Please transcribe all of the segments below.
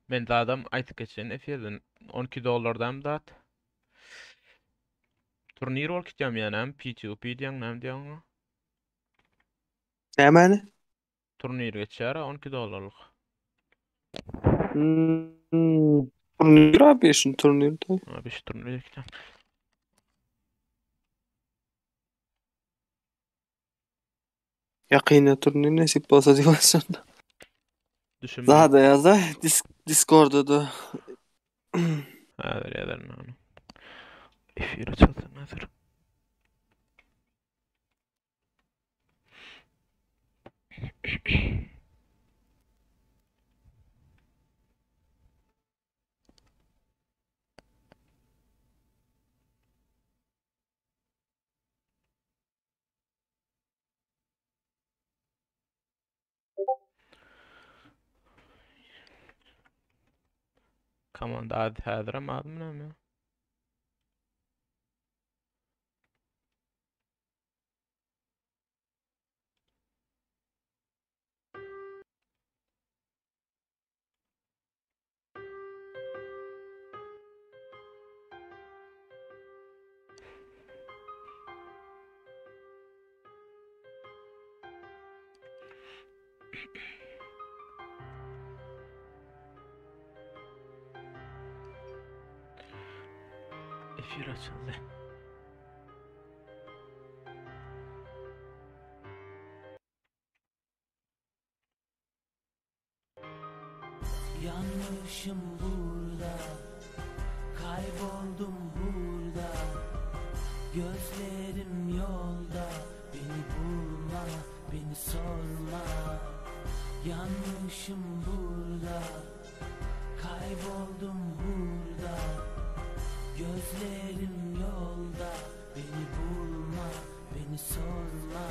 Men de adam aytyp geçen efirden $12 dat. Turnir bolup gitjem ýanam P2P diýen näme diýen? Nämäni? Turnir geçýär $12. Turnir abi işin turnirde. Ha, 5 turnir gitjem. Ýakyna turnir nesip bolsa diýersin. Düşünmedim. Zada ýaza Discord'da da. Häzir ýazaryn onu. Efir açylsyn häzir. Komanda ady häziram adym näme? Efir açyldy. Yanlışım burada, kayboldum burada. Gözlerim yolda, beni bulma, beni sorma. Yanlışım burada, kayboldum burada. Gözlerim yolda, beni bulma, beni sorma.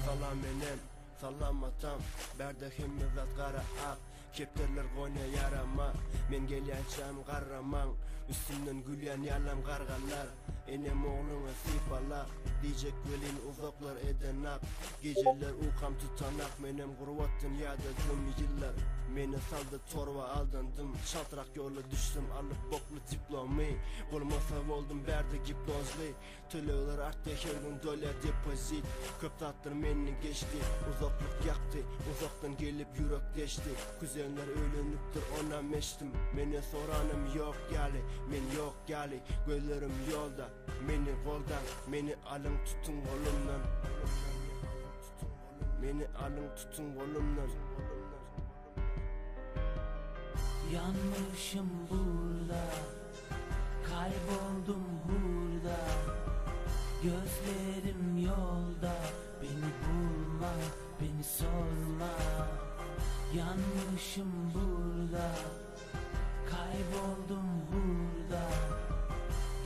Salam menem, salam atam, berdehimiz at gara ak. Kepterler goýna yarama, men gelýänçäm garraman. Üstümden gülýän ýalam gargalar, enem oğluňa sipala. Dijek welin uzaklar edenak, geceler ukam tutanak. Menem gurbatdan ýadadım ýyllar, meni saldy torba aldandım. Şaltyrak ýola düşdüm, alyp bokly diplomy. Bolmasa boldum berde giplozly. Töleler artdy her gün dolar depozit. Köp tatlar meni geçdi, uzaklyk ýakdy. Uzakdan gelip ýürek deşdi. Güzeller öýlenipdir ona meşdim. Meni soranım yok ýaly, men yok ýaly. Gözlerim ýolda, meni goldan, meni alyň tutun golumdan. Meni alyň tutun golumdan. Yanlışım burada, kayboldum burada. Gözlerim yolda, beni bulma, beni sorma. Yanlışım burada, kayboldum burada.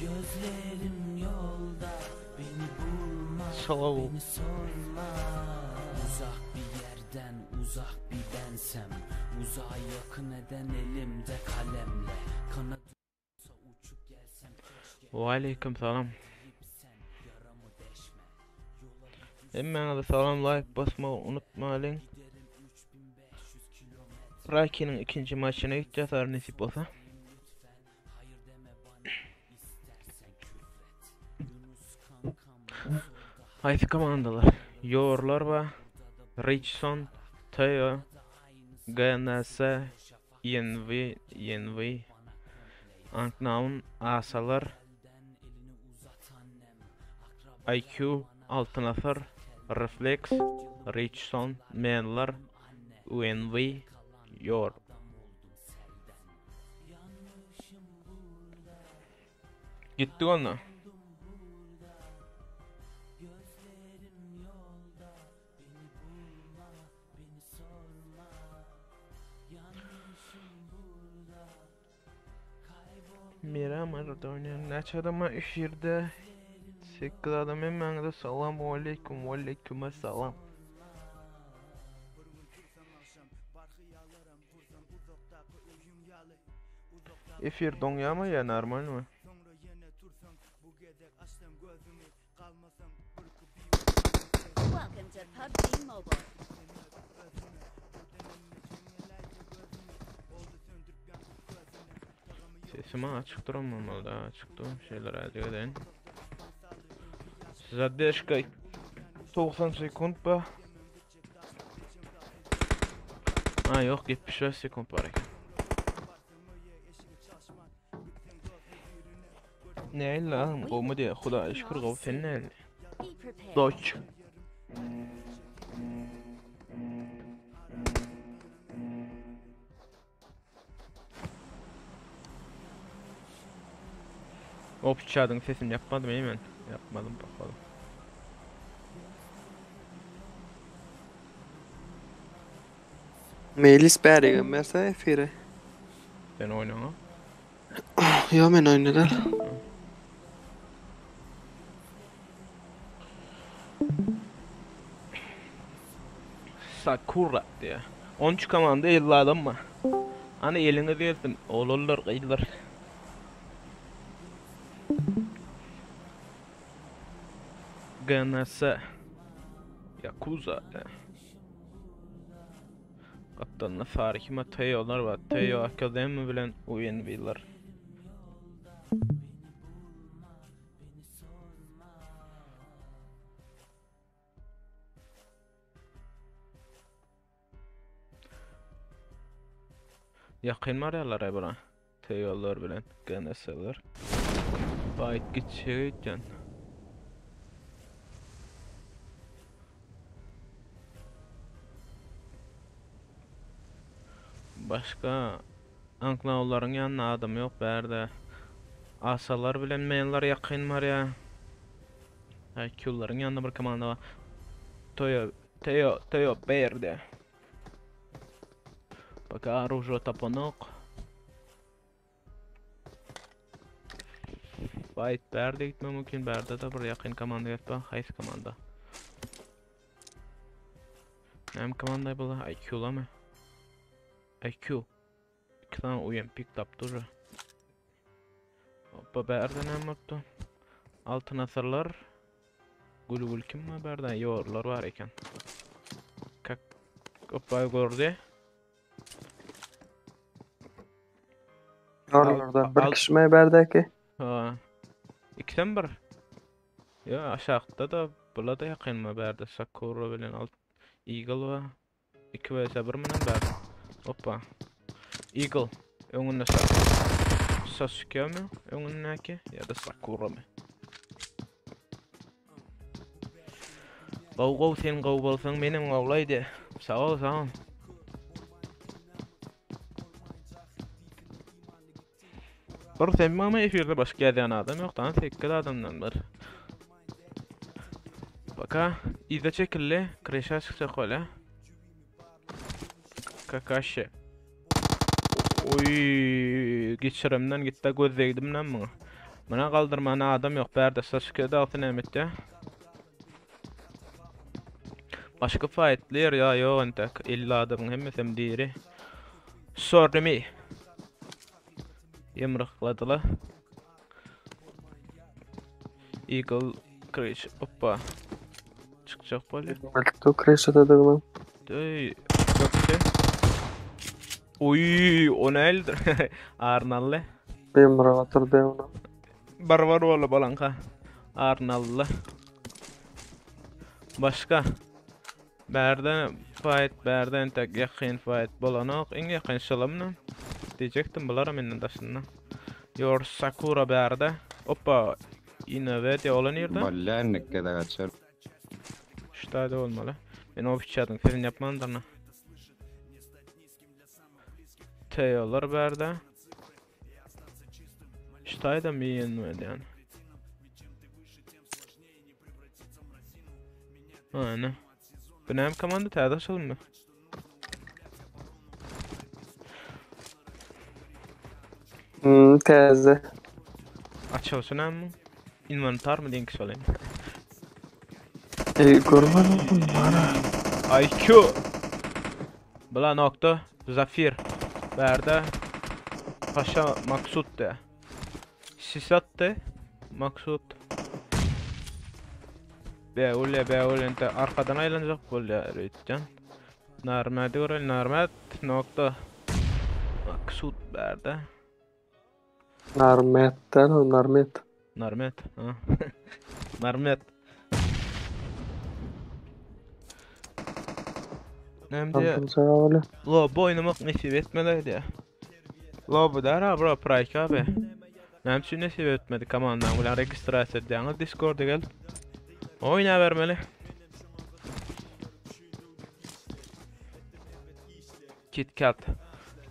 Gözlerim yolda, beni bulma, Salavu. beni sorma. Uzak bir yerden uzak bir bensem, uzağa yakın eden elimde kalemle. Kanadım olsa uçup gelsem keşke. Wa aleykum salam. Sen yaramı deşme. Yola Emmeňe de salam, like basmagy unutmaýyn. giderim 3500 kilometre. Raki'nin ikinci maçına gideceğiz eğer nasip olsa. Lütfen hayır deme bana, istersen küfret. Yunus kankam solda, Haydi komandalar. Yorlar ve Richson, Teo, GNS, INV, Anknaun, Asalar, elini uzat annem. Akraba IQ, Altınasır, Reflex, Richson, Menlar, UNV, Yor. Gitti onu. gözlerim yolda, beni bulma, beni sorma. Yanlışım burada, kayboldum. Miramar'da oynayan neç adama efirde 8 adam hemen de selamu aleyküm ve aleykümselam. Efir donya mı ya normal mi? Welcome to PUBG Mobile. Sesimi açık durmamalı da açık durum şeyler elde edin. Size 90 sekund ba. Ha yok 75 sekund var ekan. Ne lan qomu diye Xudoga şükür qov sen ne? Be prepared. Doç. O piçadın sesini yapmadım hemen. Yapmadım bakalım. Melis bärigen berse efire. Sen oynama. Yo men oynadım. Sakura diye. 13 komanda 50 adam mı? Hani elini değilsin. Olurlar kıyılar. Ganasa. Yakuza. Kaptanına farikime Teo'lar var. Teo Akademi bilen oyun bilirler. Yakın maryalar bura. Teo'lar bilen Ganasalar. Bayit gitşeyken. Başka anklavların yanına adam yok berde. Asalar bilen menler yakın var ya. IQ'ların yanında bir komanda var. Teo berde. Bak оружие tapanok. Fight berde gitme mümkün berde de bir yakın komanda yapma. Hayır komanda. Hem komanda bu IQ'la mı? IQ. İki tane oyun picked up durur. Hoppa berden hem mutlu. Altın asırlar. Gul kim mi berden? Yorlar var eken. Kak. Hoppa gördü. Oralarda bir kişi mi berdeki? Ha. İkiden bir. Ya aşağıda da bula da yakın mı berde? Sakura bilen alt. Eagle var. 2 vs 1 menen berde. Hoppa. Eagle. Öňünde Sasuke mi? Öňündäki ya da Sakura mı? Gow sen gow bolsaň menem gowlaýdy. Sağ ol, sağ ol. Bir sen mama efirde başka ýerden adam ýokdan tekkel adamdan bir. Baka izle çekilli kreşa çıksa kola. Kakashi. Oy, geçiremden gitti gözleýdim lan muňa. Mana galdyrmana adam ýok berde Sasuke da altyn emetdi. Başka fightler ya ýok entek 50 adamyň hemmesem diýeri. Sorry me. Yemrikladylar. Eagle Crash. Hoppa. Çıkacak böyle. Alto kreşata daglan. Ey, gökte. Oy, o neldir? Arnalle. Ben bırakatır de onu. Barbar ola balanka. Arnalle. Başka. Berden fight, berden tek yakın fight bolanok. En yakın şalamla. Diyecektim bulara menden daşından. Yor Sakura berde. Hoppa. Innovet ya olan yerde. Bollarnik keda kaçar. Ştada olmalı. Ben o piçadın senin yapmandarına. Teo'lar berde. Ştada mı yenmedi yani. Aynen. Benim komanda tadaşalım mı? Teze. Açılsın ama. İnventar mı diyen kişi olayım? Görmedim bunlara. IQ. Bula nokta. Zafir. Berde. Paşa Maksut de. Sisat de. Maksut. Be ule ente arkadan aylanacak böyle reytcan. Narmadi görelim narmat nokta. Maksut berde. Narmet değil o, Narmet. Narmet. Ha. Narmet. Nemde Aldın sana öyle. lob oynamak nasip etmedi. Lob dara bro Prike abi. Nämçe nasip etmedi komandan bilen registrasiya edýäňiz Discord'a gel. Oyna bermeli. KitKat.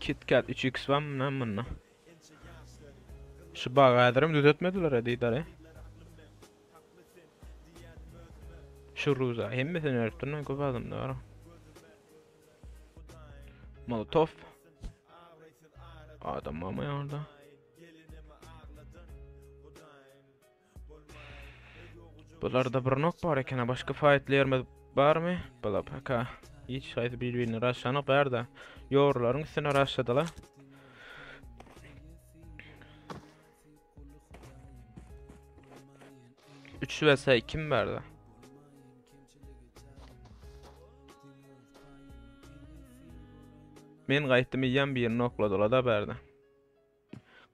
KitKat 3x var mı lan bununla? Şu bağadırım düzeltmediler hadi idare. Şu ruza. Hemmesini öğrettirme köp adam da var. Molotov. Adam ama ya orada. Bularda bir nok var ekene başka fightlayer var mı? Bula baka. Hiç haydi birbirini raşlanıp berda. Yorların üstüne raşladılar. Üç vs 2 mi berda? Men gaýtdym ýan bir ýerine okladylar da berda.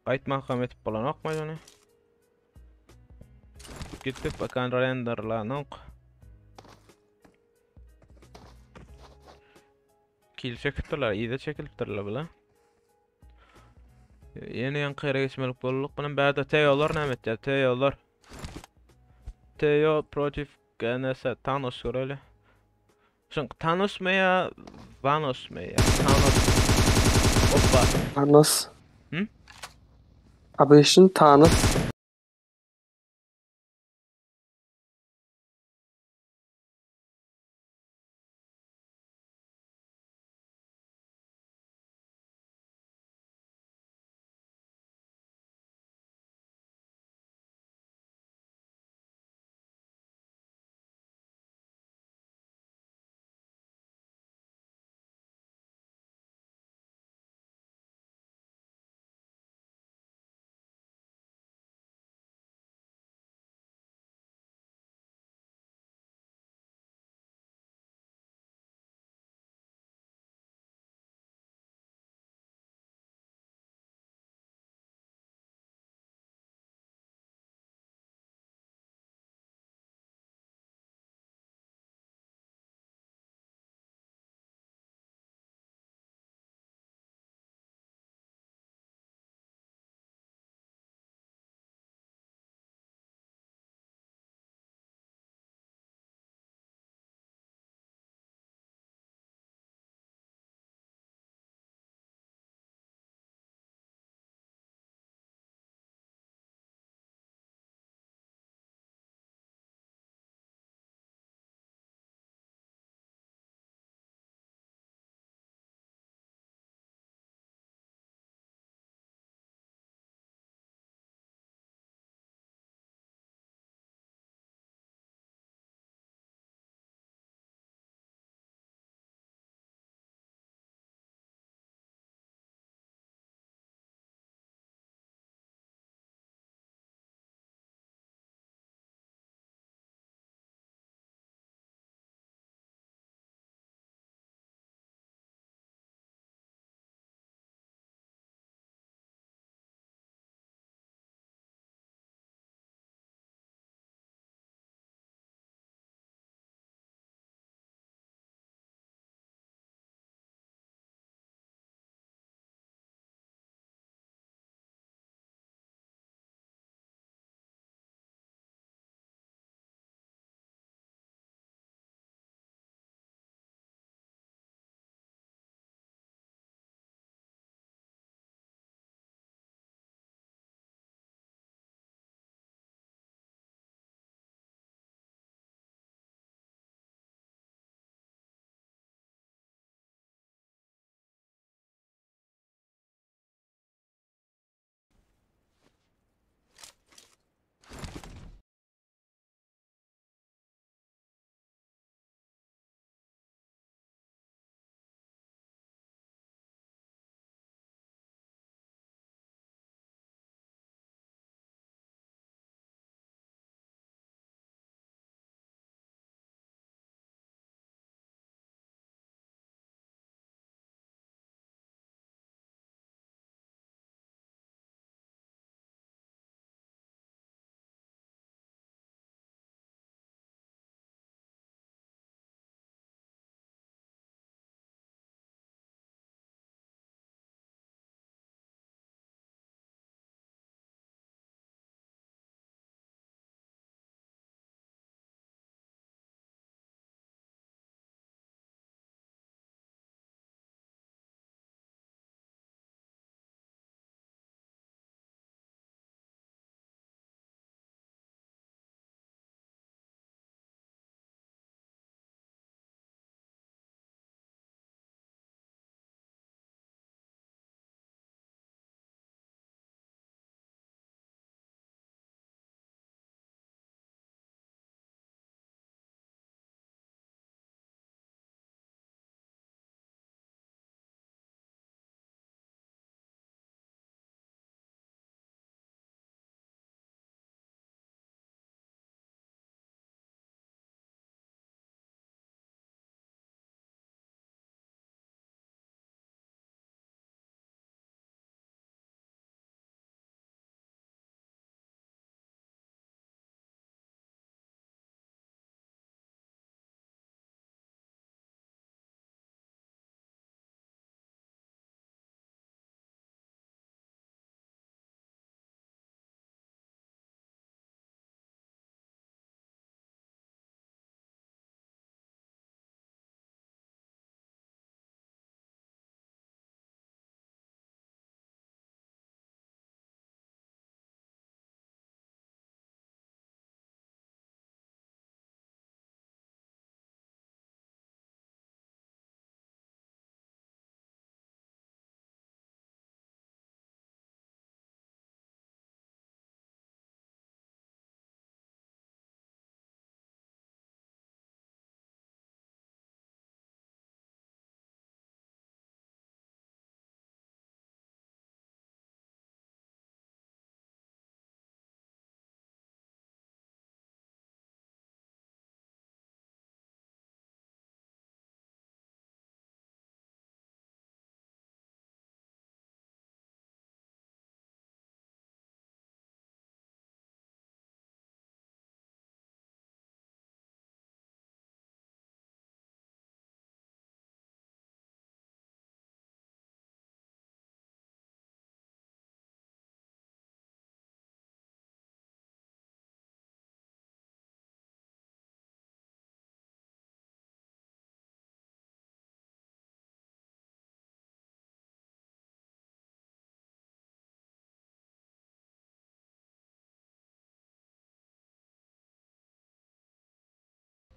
Gaýtmak etip bolan okmaýdy ony. Gitip bakan renderlanok. Kill çekipdirler, ýa-da çekilipdirler bula. Ýene ýan kyra geçmelik bolduk. Bunun bäde teýolar nämetdi? Teýolar. Teo protif GNS Thanos göreli. Şun Thanos mu ya? Vanos mu ya? Thanos. Hoppa. Thanos. Hı? Abi işin Thanos.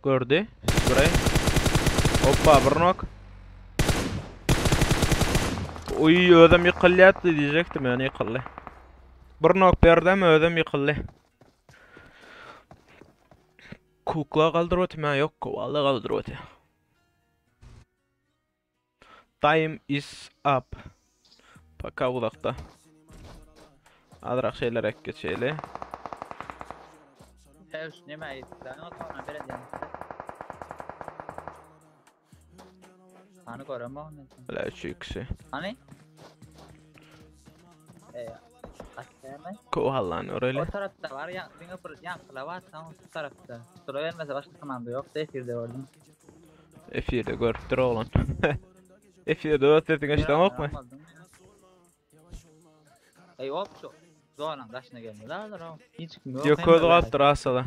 Gördü. Spray. Hoppa bir nok. Uy ödem yıkılyatdı diyecektim yani yıkıldı. Bir nok berdi mi ödem yıkıldı. Kukla kaldırıp ma yok kovala kaldırıp. Time is up. Paka uzakta. Azrak şeyler ek geçeyle. Zeus nime ayıtlar? Ne kadar böyle diyorsun? Hani göremem mi? Öyle üç ikisi. Hani? Aslında Kovalanıyor öyle. o tarafta var ya, yankıla var tamam bu tarafta. Sonra vermese başka komando yok. Defirde gördüm. F1'de görüp dur oğlan. F1'de ötletin işte yok mu? Ey hop şu. Zorlan taşına gelmiyor. Daha hiç çıkmıyor. Yok öyle kaldı rasala.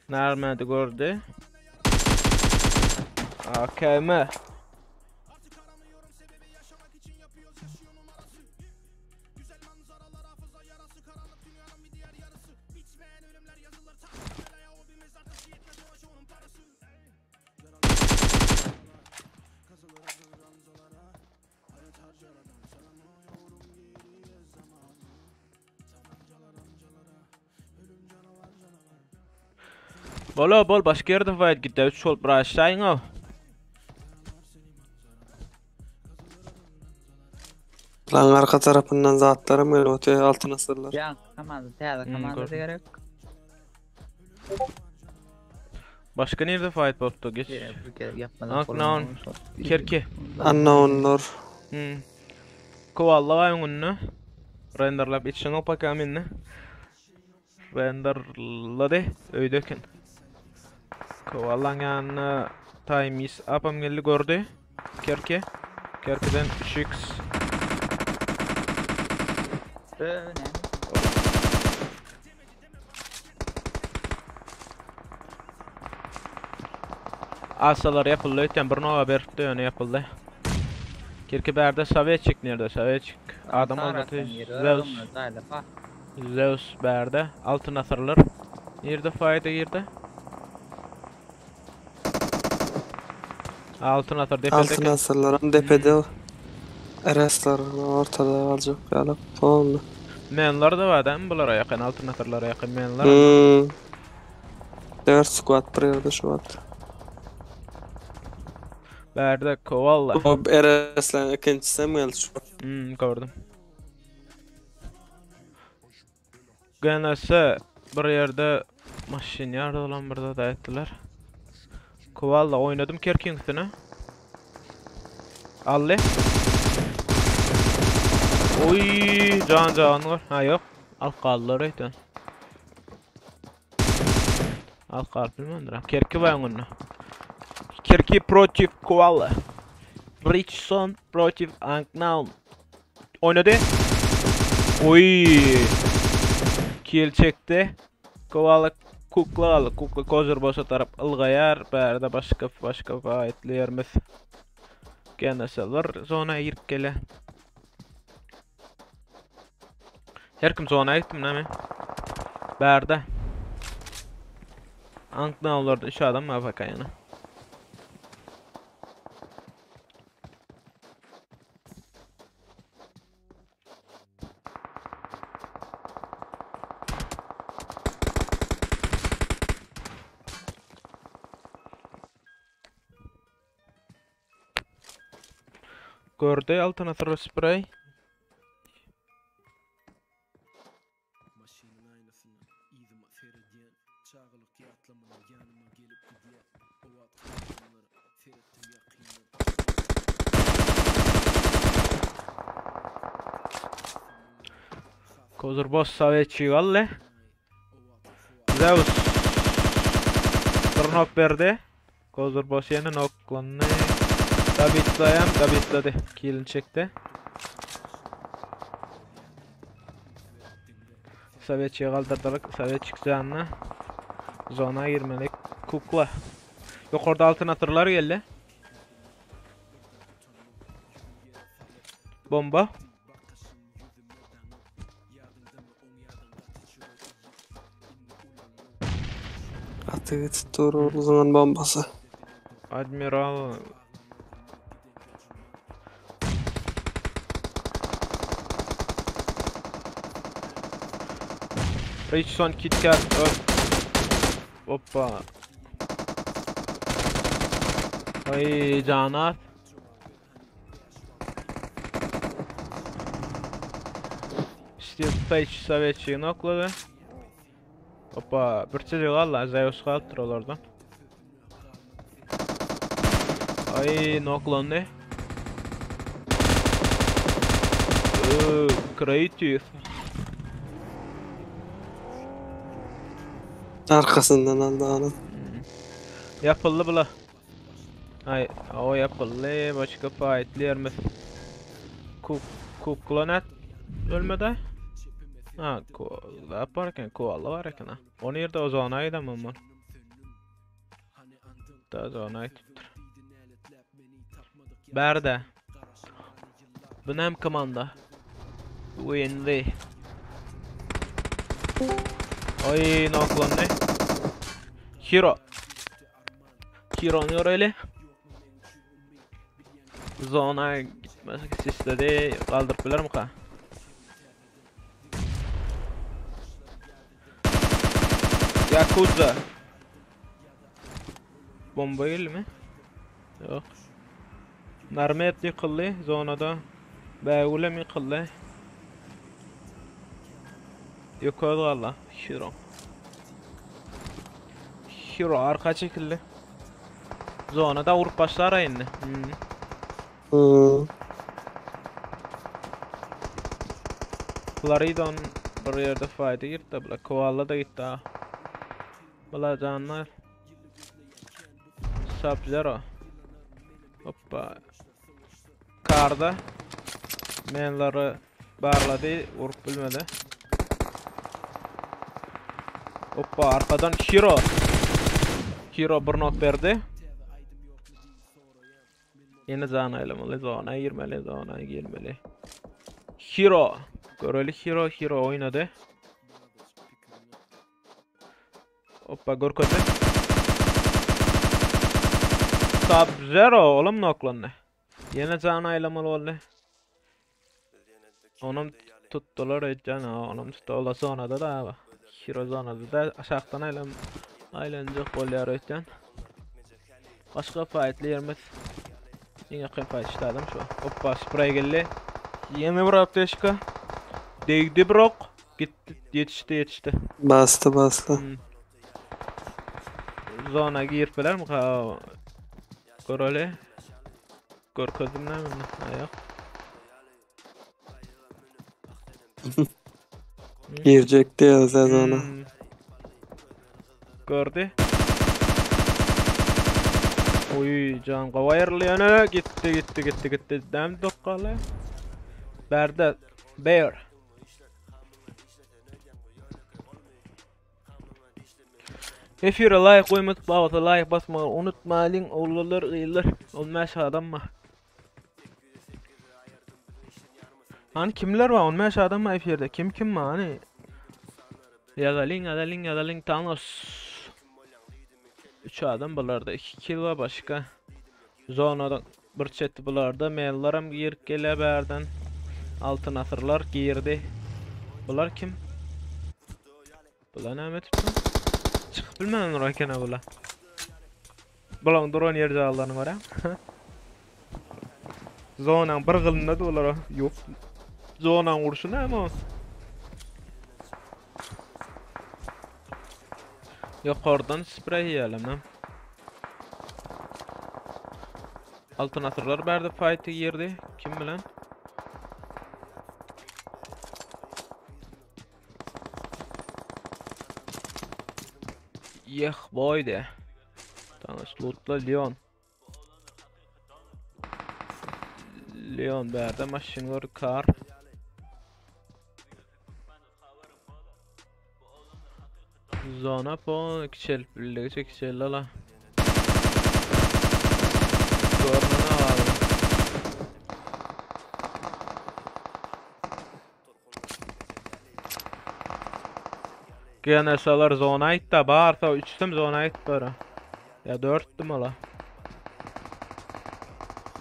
Nerede gördü? AKM. Bol başka yerde fight gitti. 3 ol bir aşağı in o. Lan arka tarafından zatlarım öyle öte altına sırlar. Ya komando teada komando gördüm. gerek. Başka nerede fight boptu geç. Bir kere yapmadan. Unknown. Kerki. Unknown'lar. Kovalla ayununu. Renderlap içine opa kaminni. Renderladı öydöken. Kovallan yanına time is up'am geldi gördü. Kerki. Kerkiden 3x. Önemli. Asalar yapıldı. Öten bir nova berkti öne yapıldı. Kerki berde Sovetçik nerede? Sovetçik. Adam olmadı. Zeus berde. Altın asırlar. Nerede fayda girdi? Altın asır Altına depedeki. sırlarım depede. Eresler ortada alacak yalıp onu. Menlar da var değil mi bunlara yakın? Altın asırlara yakın menlar. 4 squad bir yerde şu an. Berde kovalla. O Eres'len ikincisi mi geldi şu an? Gördüm. Genelse bir yerde maşin yardı olan burada da ettiler. Kovalla oynadım Kerkings'ini. Alli. Oy can var. Ha yok. Al kaldılar eyten. Al kaldı bilmem. Kerki var onunla. Kerki protiv Kovalla. Richson protiv Unknown. Oynadı. Oy. Kill çekti. Kovalla kukla aldı. Kukla kozur bosa taraf ılgayar. Berde başka fightlayarmız. Geneseler zona girip gele. Her kim zona gittim ne mi? Berde. Unknown'larda 3 adam mı bakayana? Gördü altına sıra spray. Maşinin aynasını izime seyrediyen çağılık yatlamına yanıma gelip gidiyor. O atkanları seyrettim yakinen. Kozur boss Sovetçi valle. Zeus. Bir nok verdi. Kozur boss yine noklandı. Tabitladı. Kill'ini çekti. Sovetçi'ye kaldırdık. Sovetçi canına. Zona girmelik. Kukla. Yok orada altın atırlar geldi. Bomba. Atygy tutdur uzun bombasy. Admiral. Richson KitKat. Hoppa. Ay canat. Steel Page Sovetçiyi nokladı. Hoppa. Bir çocuk Allah. Zeus kaldır olardan. Ay noklandı. Creative. Arkasından aldı onu. Yapıldı bula. Ay o yapıldı. Başka fightlerimiz. Kuklanet ölmedi. Ha ne yaparken koala var ekan ha. Onu yerde o zaman aydım ama. Da zaman aytıptır. Berde. Bu nem komanda. Windy. Ay noklandı. Hero. Hero ne öyle? Zona gitmesek istedi. Kaldırıp bilir mi ka? Yakuza. Bomba değil mi? Yok. Narmet yıkıldı zonada. Bağulem yıkıldı. Yok oldu valla. Hero. Hero arka çekildi. Zonada vurup başlar ayında. Florida'nın bir yerde fayda girdi. Bula koala da gitti ha. Bula canlar. Sub-Zero. Hoppa. Karda. Menleri barladı. Vurup bilmedi. Hoppa arkadan Hero. Hero bir nok verdi. Yine zana elemalı. Zana girmeli. Zana girmeli. Hero. Göreli Hero oynadı. Hoppa görkötü. Sub-Zero oğlum noklandı. Yine zana elemalı oldu. Onun tuttular etcan. Onun tuttular zonada da abi. Hero zonada da aşağıdan aylanacak oluyor etcan. Başka fightlerimiz. Yine fight işledim şu. Hoppa spray geldi. Yeni bir apteşka. Değdi brok. Gitti yetişti. Bastı. Zona girdiler mi ka? Göreli. Görkezim ne mi? Ayak. Girecekti ya sezona. Gördü. Oy can kavayırlayanı gitti. Dem dokkalı. Berde. Bear. If you're a like, koymak bağlı like basma unutmayın oğullar ıyılır olmaz adam mı? Hani kimler var olmaz adam mı ifirde kim var hani? Yadaling Thanos. 3 adam bularda 2 kill var başka. Zonada bir chat bularda maillarım girip gele berden. Altın asırlar girdi. Bular kim? Bular ne metipsin? Çıkıp bilmem oraya bula. Bulan drone yer cağlarını var ha. Zonan bir kılında da olar yok. Zonan vuruşu ne ama? Yok oradan sprey yiyelim ha. Altın asırlar berdi fight'ı girdi. Kim bilen? Yeh boy de. Tanış lootla Leon berde machine var kar. Zona po küçel birliğe çekişel la. Görmene var. GNS'lar zona ait da barsa 3'tüm zona ait bara. Ya 4'tüm ola.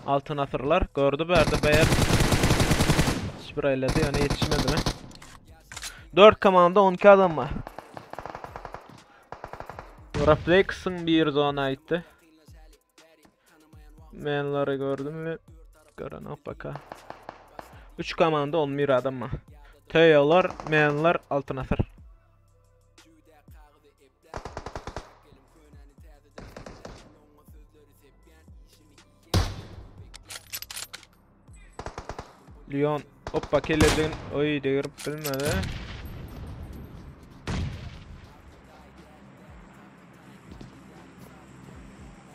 Altın asırlar gördü berdi beyer. Spreyledi yani yetişmedi mi? 4 komanda 12 adam var. Reflex'ın bir zona aitti. Menları gördüm mü? Gören baka. 3 komanda 11 adam var. Teyolar, menlar altın asır. Leon hoppa kelledin oy deyip bilmedi.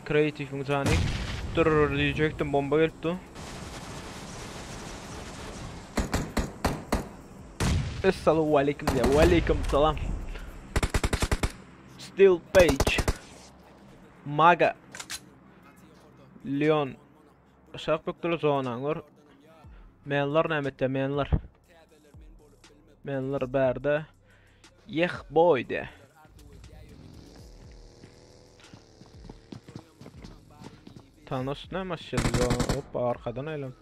Creative mekanik durur diyecektim, bomba geldi. Assalamu alaikum ya, wa alaikum salam. Steel page Maga Leon aşağı baktığlı zonanlar. Menlar nämette menlar. Menlar berde. Yeh boyde. Thanos ne maşallah. Hoppa arkadan eğlendim.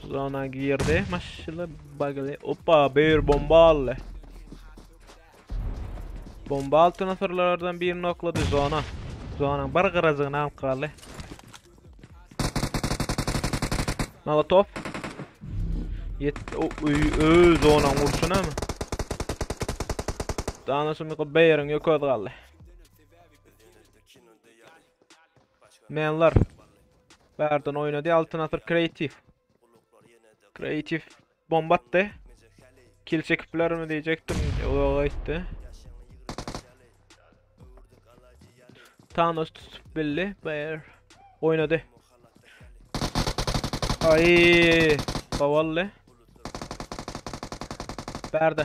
Zona girdi maşallah bagale. Hoppa bir bombalı. Bomba altın asırlardan birini okladı zona. Zonanın bir gırazığını alkalı. Molotov. Zonan vurşuna mı? Tanrısı mı beyerin yok olgalı. Menlar. Berden oynadı altın asır kreatif. Kreatif bombattı. Kill çekipler mi diyecektim. O gitti. Thanos tutup belli. Bear oynadı. Ay, bavallı. Berde.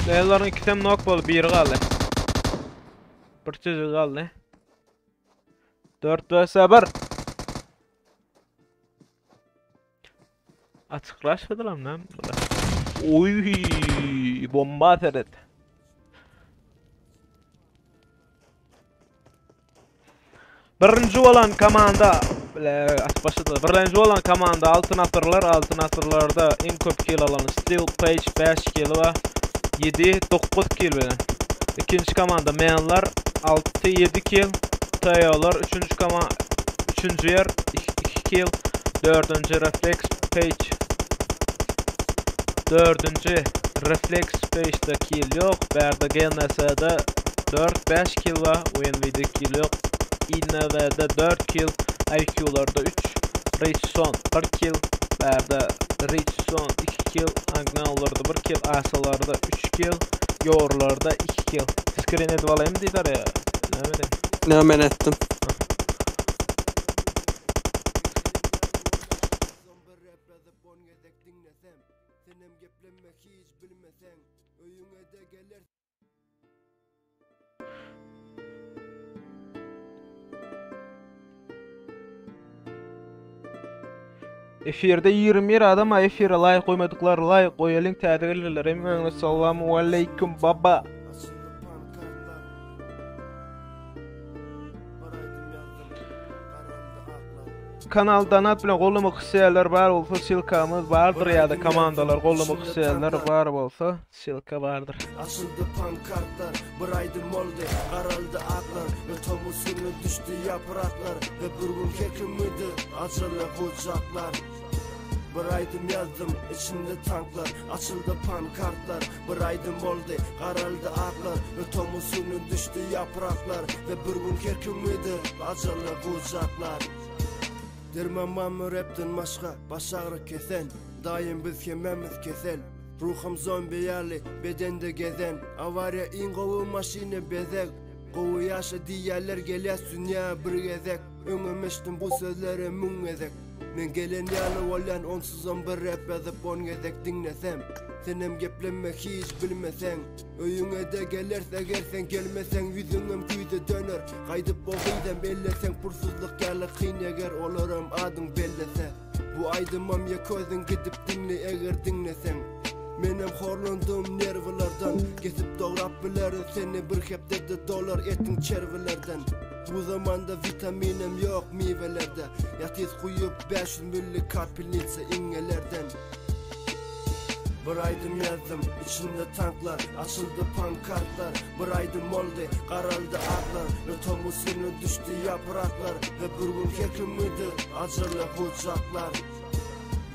Leyla'nın ikisem knock bol, bir qaldı. Bir çözü qaldı. 4 vs 1. Açıklaşmadılar lan. Oy, bomba ateret. Birinci olan komanda birinci olan komanda altın asırlarda en köp kill alan Steel Page 5 kill ve 7-9 kill bilen. İkinci komanda menlar 6-7 kill, Teyolar 3. yer 2 kill, 4. Reflex Page 4. Reflex Page'da kill yok, Berda GNS'de 4-5 kill var, UNV'de kill yok. İnneve'de 4 kill, IQ'larda 3, Richson 1 kill, Berda Richson 2 kill, Agnal'larda 1 kill, Asalarda 3 kill, Yor'larda 2 kill. Screen edip alayım dediler ya, demedim. Ne men ettim. Efirde 21 adam efire like koymadıklar, like koyalım tədəgirlər. Assalamu alaikum baba. Kanaldan at bilen gollumu kısaylar var olsa silkamız vardır ya da komandalar gollumu kısaylar var olsa silka vardır. Açıldı pankartlar, bir aydım oldu, qaraldı aklar ve tomusunu düştü yapraklar ve bir gün kekimiydi acılı kucaklar. Bir aydım yazdım içinde tanklar, açıldı pankartlar, bir aydım oldu, qaraldı aklar ve tomusunu düştü yapraklar ve bir gün kekimiydi acılı kucaklar. Derman mamur hepten başka, baş ağrı kesen, daim biz kememiz kesel. Ruhum zombiyali, bedende gezen, avarya in kovu maşini bezek. Kovu yaşı diyaller gelya dünya bir gezek. Öngümüştüm bu sözlere mün ezek. Men gelen ýaly bolýan onsuz bir rap ýazyp on gezek dinlesem. Senem geplenmek hiç bilmesen. Öýüňe de gelerse eger sen gelmesen yüzüňem güýde döner. Gaýdyp boýdam bellesen pursuzlyk ýaly kyn eger olaram adyň bellese. Bu aýdymam ýa közüň gidip dinle eger dinlesen. Menem horlandığım nervlardan kesip doğrap bilerim seni bir hepte de dolar etin çervelerden. Bu zamanda vitaminim yok mivelerde. Yatiz kuyup 500 milli kapilnitse ingelerden. Bir aydım yazdım içinde tanklar, açıldı pankartlar. Bir aydım oldu karaldı aklar, lotomusunu düştü yapraklar. Ve bir gün hekimiydi acılı kucaklar.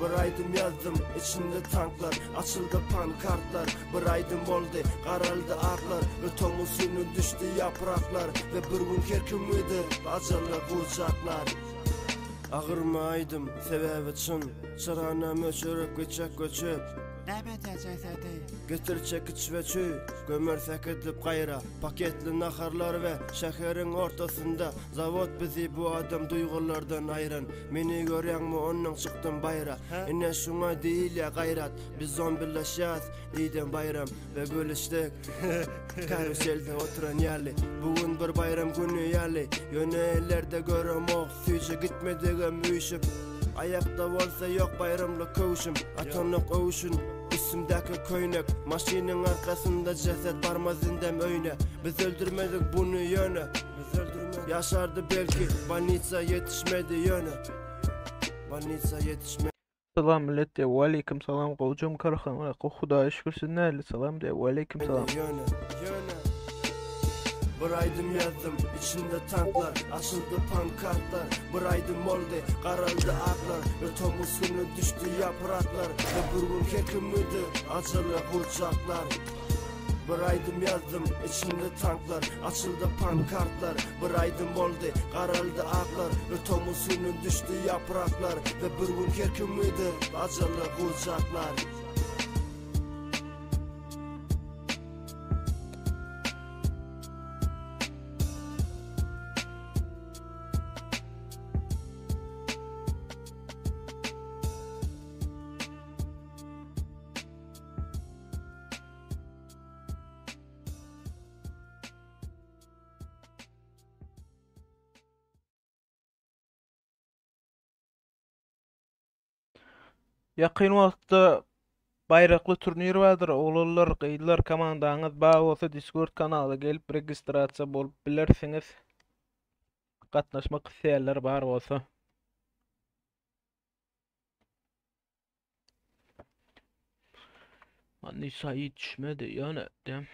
Bir aydım yazdım içinde tanklar, açıldı pankartlar. Bir aydım oldu karaldı aklar, lotomusunu düştü yapraklar. Ve bir gün hekimiydi acılı kucaklar. Ağırmaydım sebebi çın, çırağına möçürüp geçecek göçüp. Getir çekiç ve çüy, gömersek edip gayra. Paketli naharlar ve şeherin ortasında. Zavod bizi bu adam duygulardan ayıran. Meni görýän mi ondan çıktım bayra. Ene şuna değil ya gayrat. Biz zombileşýäs diýden bayram ve gülüşdik. Karuselde oturan ýaly. Bugün bir bayram günü ýaly. Yönellerde görem ok süýje gitmedigem üýşüp. Ayakta bolsa yok bayramlı kövüşüm. Atanlık övüşün üstümdeki köynek. Maşinin arkasında ceset barmaz indem öyne. Biz öldürmedik bunu yöne. Yaşardı belki Banitsa yetişmedi yöne. Banitsa yetişmedi. Salam millet de aleyküm salam qovcum karxan Hudaýa şükür siz näli salam de aleyküm salam. Yöne. Bir aydım yazdım içinde tanklar, açıldı pankartlar. Bir aydım oldu karaldı aklar, lotomusunu düştü yapraklar. Ve bir gün hekimiydi acılı kucaklar. Bir aydım yazdım içinde tanklar, açıldı pankartlar. Bir aydım oldu karaldı aklar, lotomusunu düştü yapraklar. Ve bir gün hekimiydi acılı kucaklar. Yakın wagtda bayraklı turnir bardyr. Oğlanlar, gyýdylar komandaňyz bar bolsa Discord kanalyna gelip registrasiýa bolup bilersiňiz. Gatnaşmak isleýänler bar bolsa. Anisa yetişmedi ýöne dem.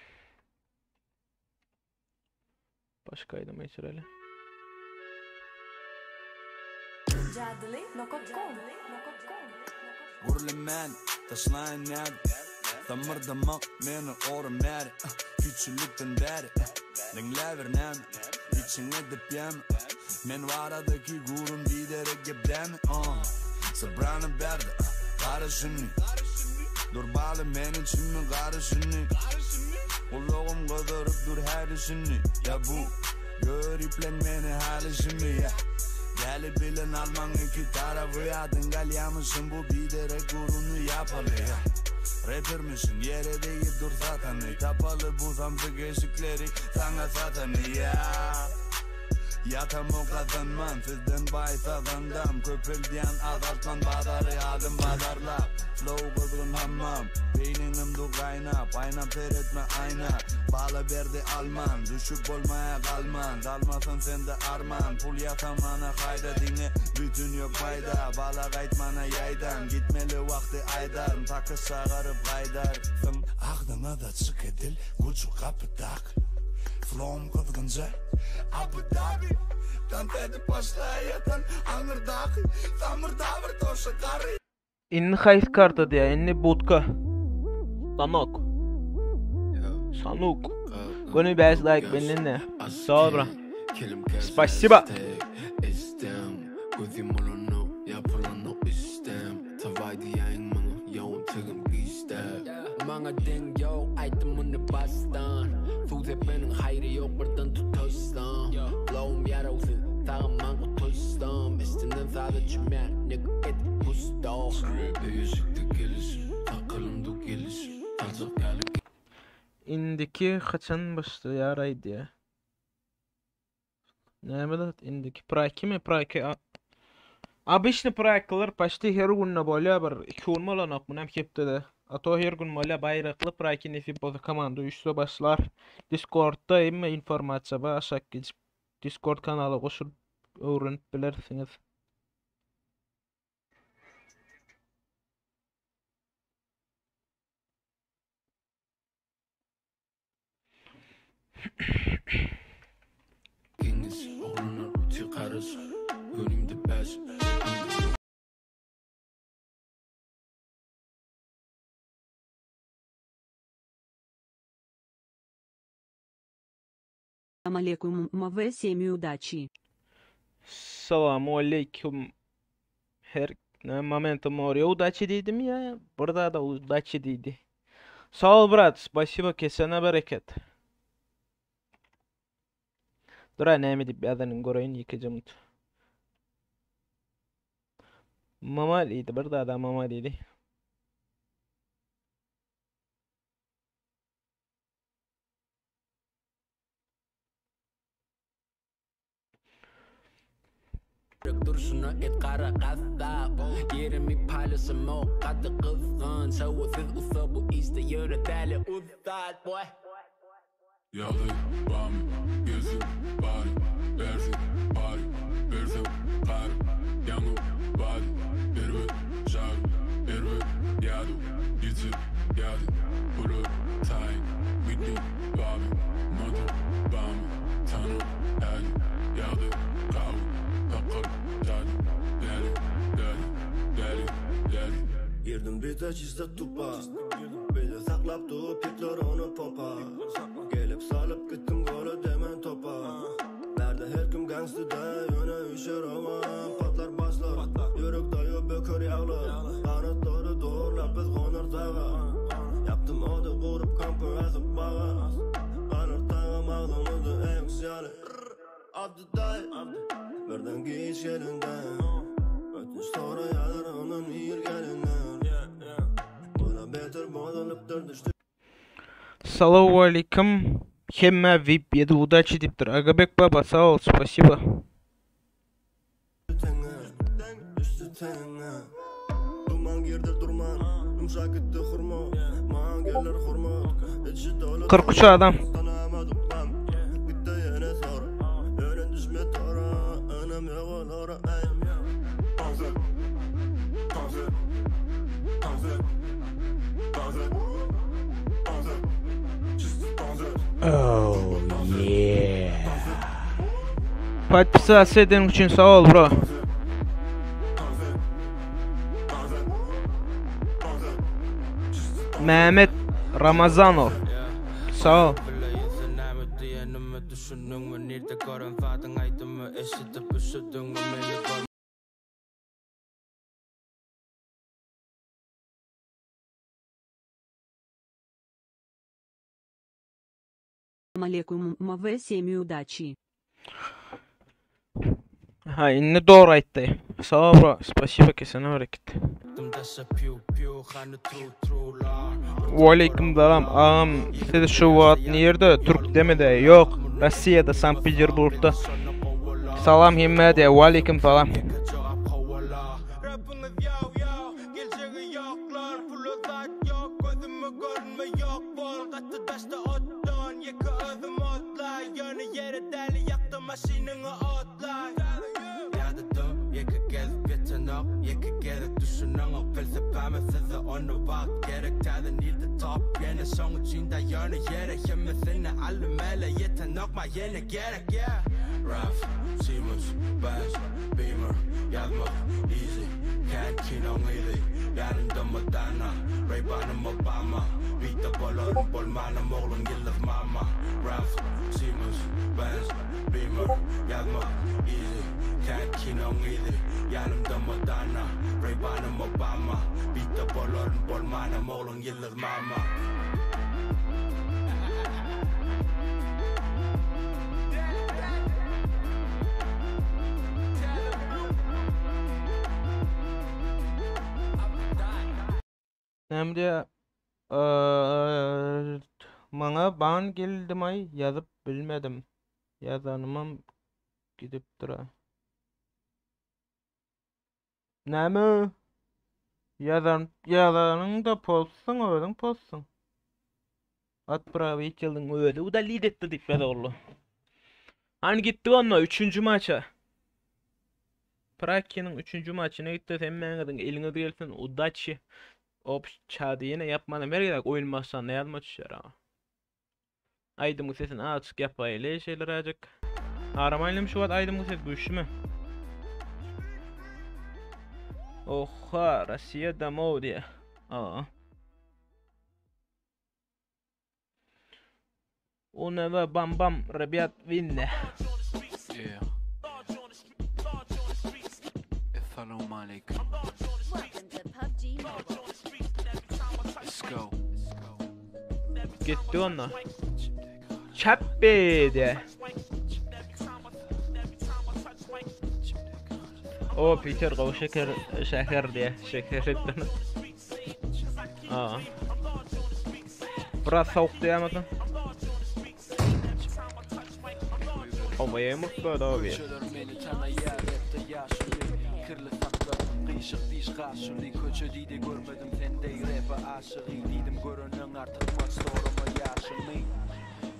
Başka aýdym meseleli. Gurlemen, taşlayan nerede? Tamırdamak meni orum nerede? Küçülükten beri, dinlever nemi? İçine dip yemi? Men varadaki gurum giderek gebdemi? Sabranı berdi, karışını. Durbalı menin çimmi karışını. Kulağım kıdırıp dur herişini. Ya bu, göriplen meni halişimi ya. Geli bilen alman iki tarafı ya. Dingalyamışsın bu biderek gurunu yapalı ya. Rapper misin yere değil dur zaten. Tapalı bu zamsı geçikleri sana zaten ya. Yatam o kazanman sizden bahis azandam. Köpüldüyen azaltman badarı alım badarla. Flow kızgın hammam beyninim du kaynap. Aynap seyretme ayna. Bağla berdi alman. Düşüp olmaya kalman. Dalmasan sen de arman. Pul yasamana kayda dinle. Bütün yok fayda. Bağla kaytmana yaydan. Gitmeli vakti aydan. Takı çağırıp kaydarsın. Ağdına da çık edil. Kucu kapıdak. Flow'um kızgınca Abu Dhabi Tant edip başlayatan Anırdaki Samırda bir toşa karı Inni hays karta diye, inni budka. Sanok. Sanok. Gönü bäs like benimle. Sonra. Спасибо. Mange ting yo, aydım bunu bastan. Fuzep benim hayrı yok birden tutuysam. Blow'um yarılsın, sağım mango tuysam. Üstünden sadece mer, nigga at the pussy Büyüsükte gelişir, akılımda gelişir. Azık gelip Indiki kaçan başlayar aydı. Ne bileyim indiki praki mi praki? Обычно прайкалар почти her gün bolýar bir 2 gün bolanok munam kepde de. Ato her gün bolýar bayraqly praki nefi boza komanda üçse başlar. Discord'da emma informasiýa bar, aşak gidip Discord kanaly goşup öwrenip bilersiňiz. Kengiz, oğlunar uti karış. Önümde beş. Assalamu alaikum, mave semi удачи. Assalamu alaikum. Her момента море удачи dedim ya. Burada da удачи dedi. Sağ ol brat. Спасибо, kesene bereket. Dura näme dip ýazynyň göreýin ýekejem. Mama idi, burada da mama dedi. Duruşuna et kara gazda Yerimi paylaşım o kadı kızgın Şavusiz usa bu işte yöneteli uzat boy Yalı, bam, gözü, bari, berzi, bari, berzi, kar, yanı, bari, berbe, şar, berbe, yadu, yüzü, yadu, bulu, tay, bitti, babi, modu, bam, tanı, el, yadı, kavu, takır, dali, dali, dali, dali, dali. Yerdim bir de çizde tupa Beni saklap tuğup pikler onu popa Gelip salıp gittim golü demen topa Nerede her kim gangstide yöne işer ama Patlar başlar yörük dayı bökür yağlı Kanıtları doğrulap biz konar tağa Yaptım odu kurup kampı azıp bağa Kanır tağa mağdımızı en kısyalı Abdü dayı Birden geç gelinden Ötüş sonra yalar onun iyir gelinden Buna beter boğdalıptır düştü Assalamu alaikum. Hemme VIP 7 удачи dipdir. Agabek baba sağ ol, спасибо. Düştü tenge Duman girdi durman Yumşak gitti hurma Mağan gelir hurma 43 adam. Tanamadım ben Gitti yine sonra Önün düşme tora Önüm yok ora Tanzı Tanzı Tanzı Tanzı Tanzı Çizdi tanzı Oh yeah. Подписаться eden için sağ ol bro. Mehmet Ramazanov. Sağ ol. Assalamu alaikum, mave semi удачи. Ha, inni doğru aytdy. Sağ ol bro. Спасибо, kesene bereket. Aleyküm selam. Ağam, siz şu vaat nerede? Türk demede. Yok. Rossiyada, Sankt Peterburg'da. Salam himmede. Aleyküm selam. Raf, Siemens, Bass, Beamer, yazma, easy, can't keen on easy, yanında Madonna, Ray-Ban'ım Obama, beat the ballon, bolmanım oğlum yıldız mama. Raf, Siemens, Bass, Beamer, yazma, easy, can't keen on easy, yanında Madonna, Ray-Ban'ım Obama, beat the ballon, bolmanım oğlum yıldız mama. Näme maňa ban geldim ýazyp bilmedim. Ýazanymam gidip dura. Näme? Ýazanyň da postsyň, özüň postsyň. Atpravitelň öýde udalid etdi diýip boldy. Hani gitti onunla 3. maça. Prakia'nın 3. maçına gitti. Sen meňe eliňe gelsin udaçy. Op çadı yine yapmadan bergerek oyun maçdan ne yazma düşer ha. Aydın sesin açık yapayla şeyler acık. Aramayla şu wat aydın ses güçlü. Oha Rusya'da mı diye. Aa. Ona ve bam bam rебят vinne. Yeah. Assalamu alaikum. Welcome to PUBG Mobile. Let's go. Gitti onunla. Çappede. O Peter Gav şeker diye şeker ettin. Aa. Biraz soğuk diye bakın. Ama yemek böyle abi. Gıyşık diş karşılı köçü diydi görmedim sende rap'e aşığı diydim görünün artık maç doğruma yaşımı.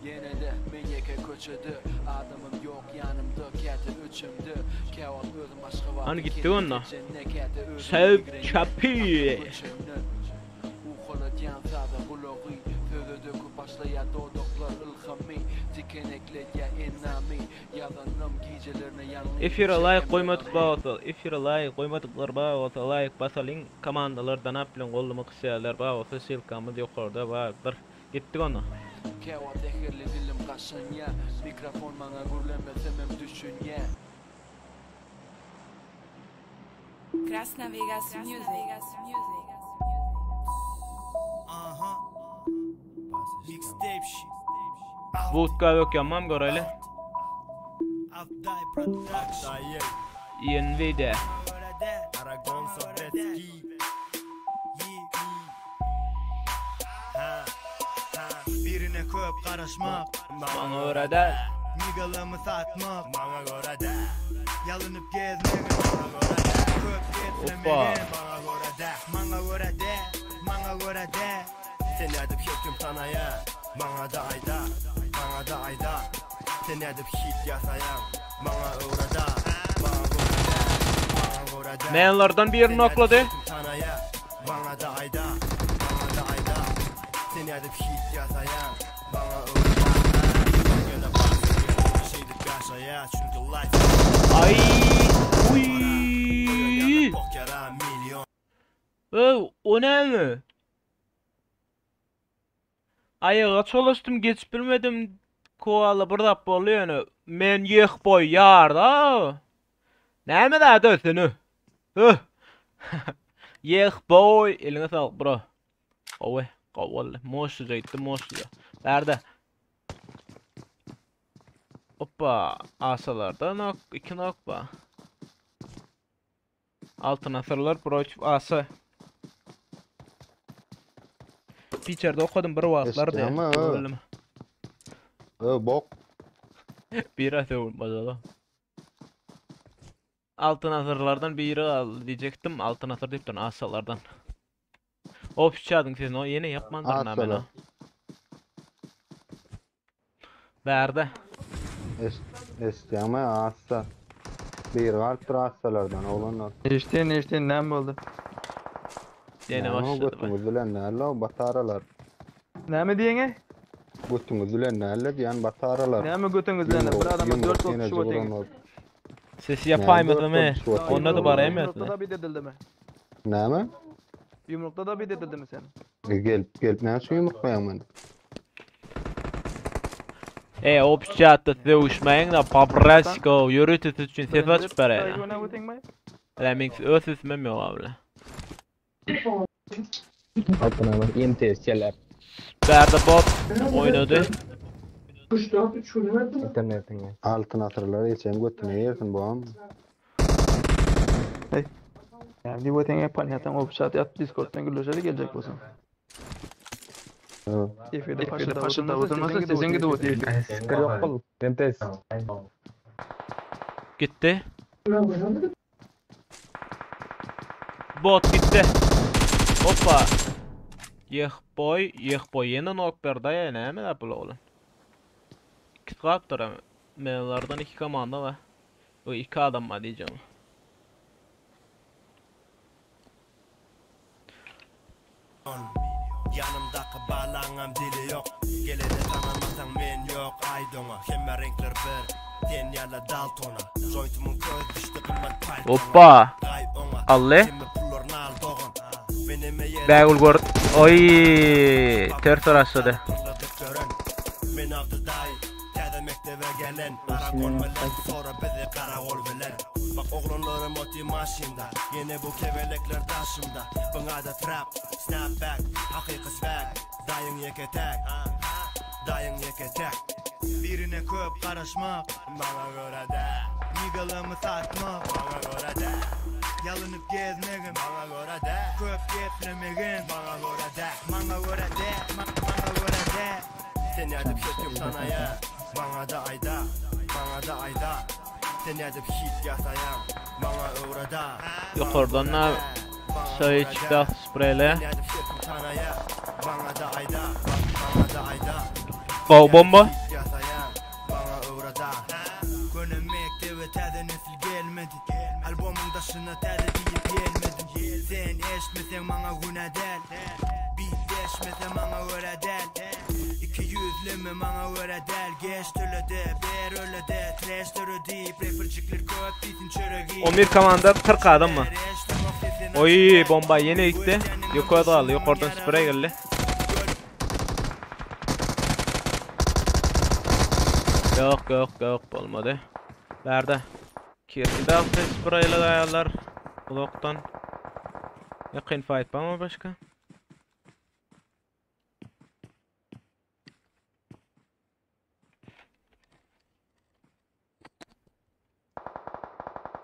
Yine de men yeke köçüdü adamım yok yanımda kete üçümdü kevat özüm başka var. Hani gitti onunla? Sev çapi. Uğula diyansada buloğu Föde döküp başlaya doğduklar ılhami Dikenekle ya enami Yalanım gecelerine yanlış. Efire like koymadık bağıtı. Efire like koymadıklar bağıtı. Like basalın komandalardan apilin kollumu kısayarlar bağıtı. Silkamız yukarıda bağıtır. Gittik ona. Kevat ehirli dilim kaşın ya. Mikrofon bana gürlenmesemem düşün ya. Krasna Vegas Music. Mixtape shit. Vodka yok yanmam göreyle. Avday Production. Yenvide. Aragon Sobretski. Birine köp karışmak Bana orada. Migalımı satmak bana göre de. Yalınıp gezmek bana göre de. Köp getirmeyen bana göre de. Bana göre de. Bana göre de. Sen edip hüküm tanaya. Bana da ayda. Bana da ayda. Sen edip hit yasayan. Bana orada. Bana göre de. Bana göre de. Menlardan birini okladı. Bana da ayda. Bana da ayda. Sen edip hit yasayan. Bana orada. Ay, uy. O ne mi? Ayağa çalıştım geç bilmedim. Koala burada oluyor. Men yek boy yarda. Ne mi daha dösünü? Yek boy. Eline sağlık bro. Oy. Kovala. Moşu gitti moşu ya. Nerede? Hoppa. Asalarda nok. 2 nok ba. Altın asırlar broç asa. Feature'da okudum bir vaatlar diye. Bok. Bir atı olmadı. Altın asırlardan biri al diyecektim. Altın asır deyip de asalardan. O feature'dın sizin o yeni yapmanlar ne bana. Berde. Estiyama asa. Bir kalp asalardan olanlar. Neşten ne oldu? Yine başladı. Götümüz bilen nerede bataralar. Ne mi diyene? Götümüz bilen nerede diyen bataralar. Ne mi götümüz bilen? Bir adamı 4 kişi oturuyor. Sesi yapaymadı mı? Onda da bara yemiyorsun. Yumrukta da bir dedildi mi? Ne mi? Yumrukta da bir dedildi mi sen? Gelip nasıl yumruk beğenmedin? Общаться size uçmayın da paprasko yürütüsü için ses açıp bari. Demek öz ismim yok abi. Altına bak IMTS çeler. Berde bot oynadı. Altın asırları geçen götüne yersin bu an. Yani bu tenge paniyatan o saat yat Discord'dan gülüşeri gelecek olsun. Efede paşa oturmasa sizin gibi o değil. Sıkır yok kıl. Ben tez. Gitti. Bot gitti. Hoppa. Yehboy yine nok berda ya näme da bu oğlum. İki kaptır menlardan iki komanda var. O iki adam var diyeceğim. Yanımdaki bağlanan dili yok. Gelene tanımasan men yok aydona. Hemme renkler bir. Ten yala Daltona. Jointumun köz düştü kımmat paytona. Hoppa. Alle. Bagul gör. Oy. Ters araçladı. Men avdıday. Täze mektebe gelen. Karakol bilen sonra bizi karakol bilen. Bak oğlanlarım oti maşinda. Yine bu kevelekler taşımda. Bana da trap, snapback, hakiki swag. Dayın yeketek, dayın yeketek. Birine köp karışmak, bana göre de. Nigalımı satmak, bana göre de. Yalınıp gezmegin, bana göre de. Köp geplemegin, bana göre de. Bana göre de, bana göre de. Sen edip şekim sana ya. Bana da ayda, bana da ayda. Sen edip hit yasayan, bana uğrada. Yukarıdan ne? Sayı çıktı spreyle. Bana da ayda, bana da ayda. Bomba. Bana uğrada. Gönüm mektebe täze nesil gelmedi. Albomun daşına täze deyip gelmedim. Sen eşmesen bana güne del. Beat eşmesen bana öyle del. 200'limi bana öyle del. Geç tölede, ber öyle de. Trash törü deyip rappercikler köp bitin çöreği. 11 komanda 40 adam mı? Oy bomba yine gitti. Yukarıda aldı. Yukarıdan sprey geldi. Yok olmadı. Nerede? Kirdi altı spreyle dayalar. Uloktan. Yakın fight var mı başka?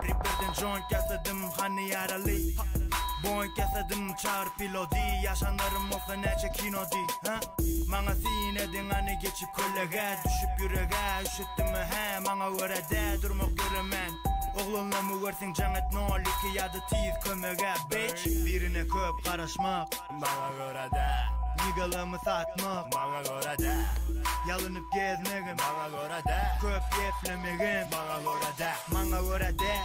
Ripperden joint yasadım hani yaralı. Boink yasadım çağır piloti. Yaşanlarım olsa nece kinodi. Bana sinedin hani geçip kollega. Düşüp yüreğe üşüttüm mü he. Bana öğrede durmak göremen. Oğlunla mı görsen canet nol. İki ya da tiz kömege bitch. Birine köp karışmak, bana göre de. Nigalımı satmak, bana göre de. Yalınıp gezmegin, bana göre de. Köp geplemegin, bana göre de. Bana göre de,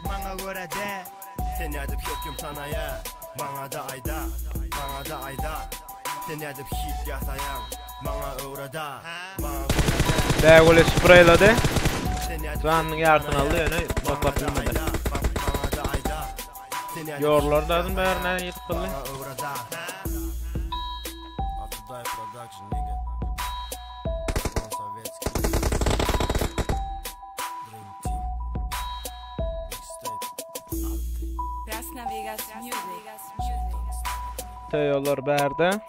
bana göre de. Sen edip şekim sana ya. Bana da ayda, bana da ayda. Sen edip hit yasayan, bana uğrada. Bana göre de. Bagul spreyladı. Zanın yartını aldı yani baklap bilmedi. Yorlar dadın bärine yetip kıldı. Krasna Vegas Music. Teyollar bärde.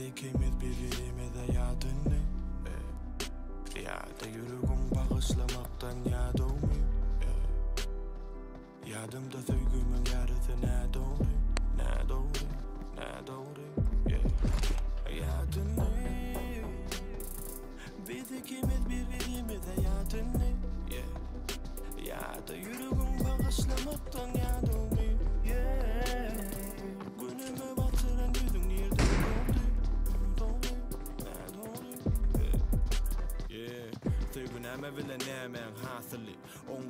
ikimiz birbirimize yadını ya da yüreğim bağışlamaktan yadım yadımda sevgimin yarısı ne doğru ne doğru ne doğru yadını biz ikimiz birbirimize yadını ya da yüreğim bağışlamaktan yadım günümü batıran yüzün nerede Sevgüneme bile nemen hasılı On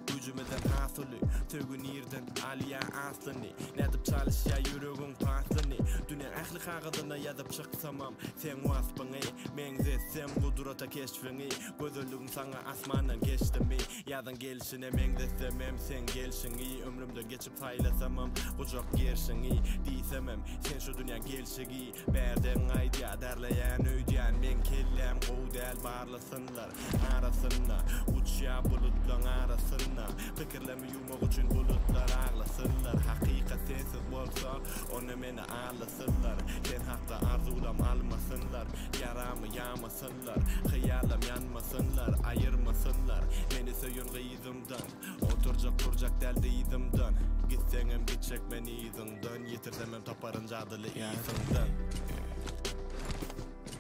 gücümüzden hasılı Tövgün yerden aliya aslını Nedip çalışya yüreğin pasını dünýä ähli kagadyna ýazyp çyksamam sen wasbyňy men zetsem gudurata keşfiňi gözüllügiň saňa asmandan geçdimi ýadan gelişine men zetsem sen gelşiňi ömrümde geçip paylasamam gujak gerşiňi diýsemem sen şu dünýä gelşigi berden aýdýa derleýän öýdýän men kellem gowdal barlasynlar arasynda uçýa bulutlaryň arasynda pikirlemi ýumak üçin bulutlar aglasynlar hakykat sensiz bolsa onu meni ağlasınlar sen hakda arzulam almasınlar yaramı yamasınlar hayalim yanmasınlar ayırmasınlar meni söyün gıyızımdan oturacak duracak delde izimden gitsenem gidecek beni izimden yitirsemem taparınca adılı izimden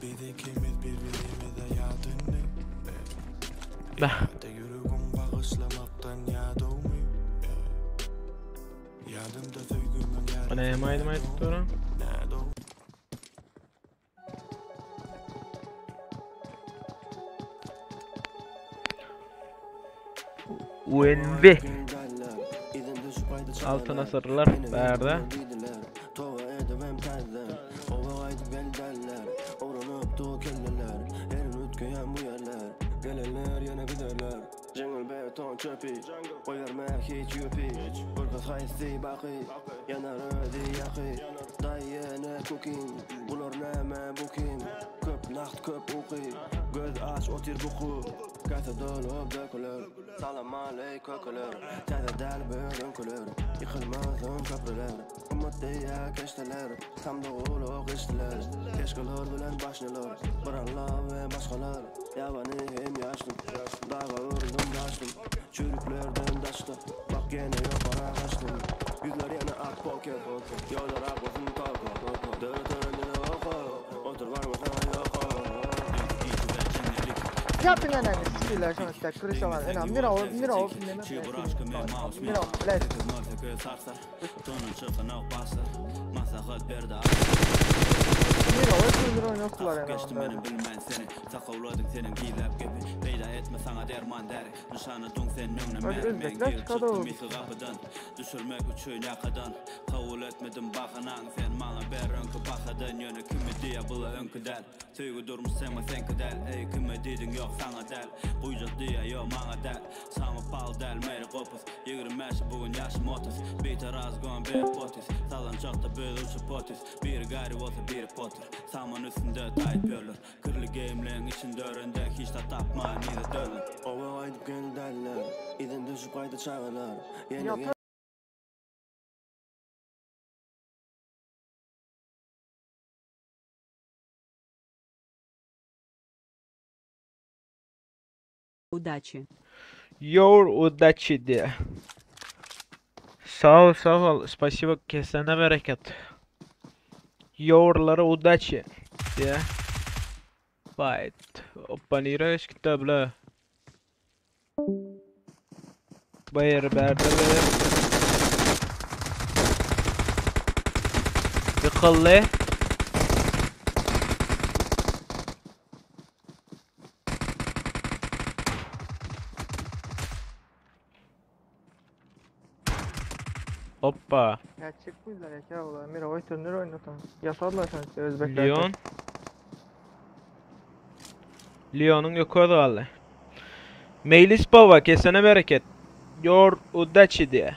Biz ikimiz birbirimize yadını Yada yürügün bağışlamaktan yadımı Yadımda söygümün yarısı Bana yemaydım ayıp duran. UNV Altın asırlar berde. Gelenler yana giderler Jungle beton çöpi Koyarmak hiç yüpi Burgaz haysi baki Yanar ödi yaki Dayene kukin Bular neme bukin Köp naht köp uki Göz aç otir buku Gata dolup dökülür Salam aley kökülür Täze däl bölünkülür Yıkılmazın köprüler Umut diye keşteler Tam doğuluk iştiler Keşkılır bilen başnılar Branlar ve başkalar Yabani hem yaşlım Dağa ördüm daştım Çürüklerden daştı Bak gene yokara kaçtım Yüzler yana ak poker Yollar ak olsun kalka Dörtöründe oku Otur var mı sana yoku Yapın ananı sikirler şu an işte kırışa var. Enam mira ol dinleme. Mira ol let. Mira ol dinleme oynuyorlar enam. Geçtim benim bilmen seni Sakavladık senin giyilep gibi Peyda etme sana derman deri Nişanı dun senin önüne mermen gir Çıktım iki kapıdan Düşürmek üçün yakadan Kavul etmedim bakanan Sen bana ber önkü bakadan Yönü kimi diye bula önkü del Tüygü durmuş sema sen kadel Ey kimi dedin yok sana del Buycuk diye yok bana del Samı pal del meyri kopuz 25 bugün yaşım 30 Bir taraz gon bir potis Salan çokta bir uçu potis Bir gayri olsa bir potur Saman üstünde tayt bölür Kırlı game'lerin içinde öründe Hiç de tapma neyde dönür Ova aydıp gönül derler İzin düşüp ayda çağırlar Yeni Удачи. Your удачи diye. Sağ ol. Спасибо, kesene bereket. Your'lara удачи diye. Fight. Hoppa nire eşkitte bile. Bayır berde bayır. Yıkıllı. Hoppa. Ya çıkmıyorlar ya kâvlar. Mira ol tönür oynatan. Yasadılar şu an işte Özbekler. Leon'un yok oldu vallahi. Meylis baba kesene bereket. Your удачи diye.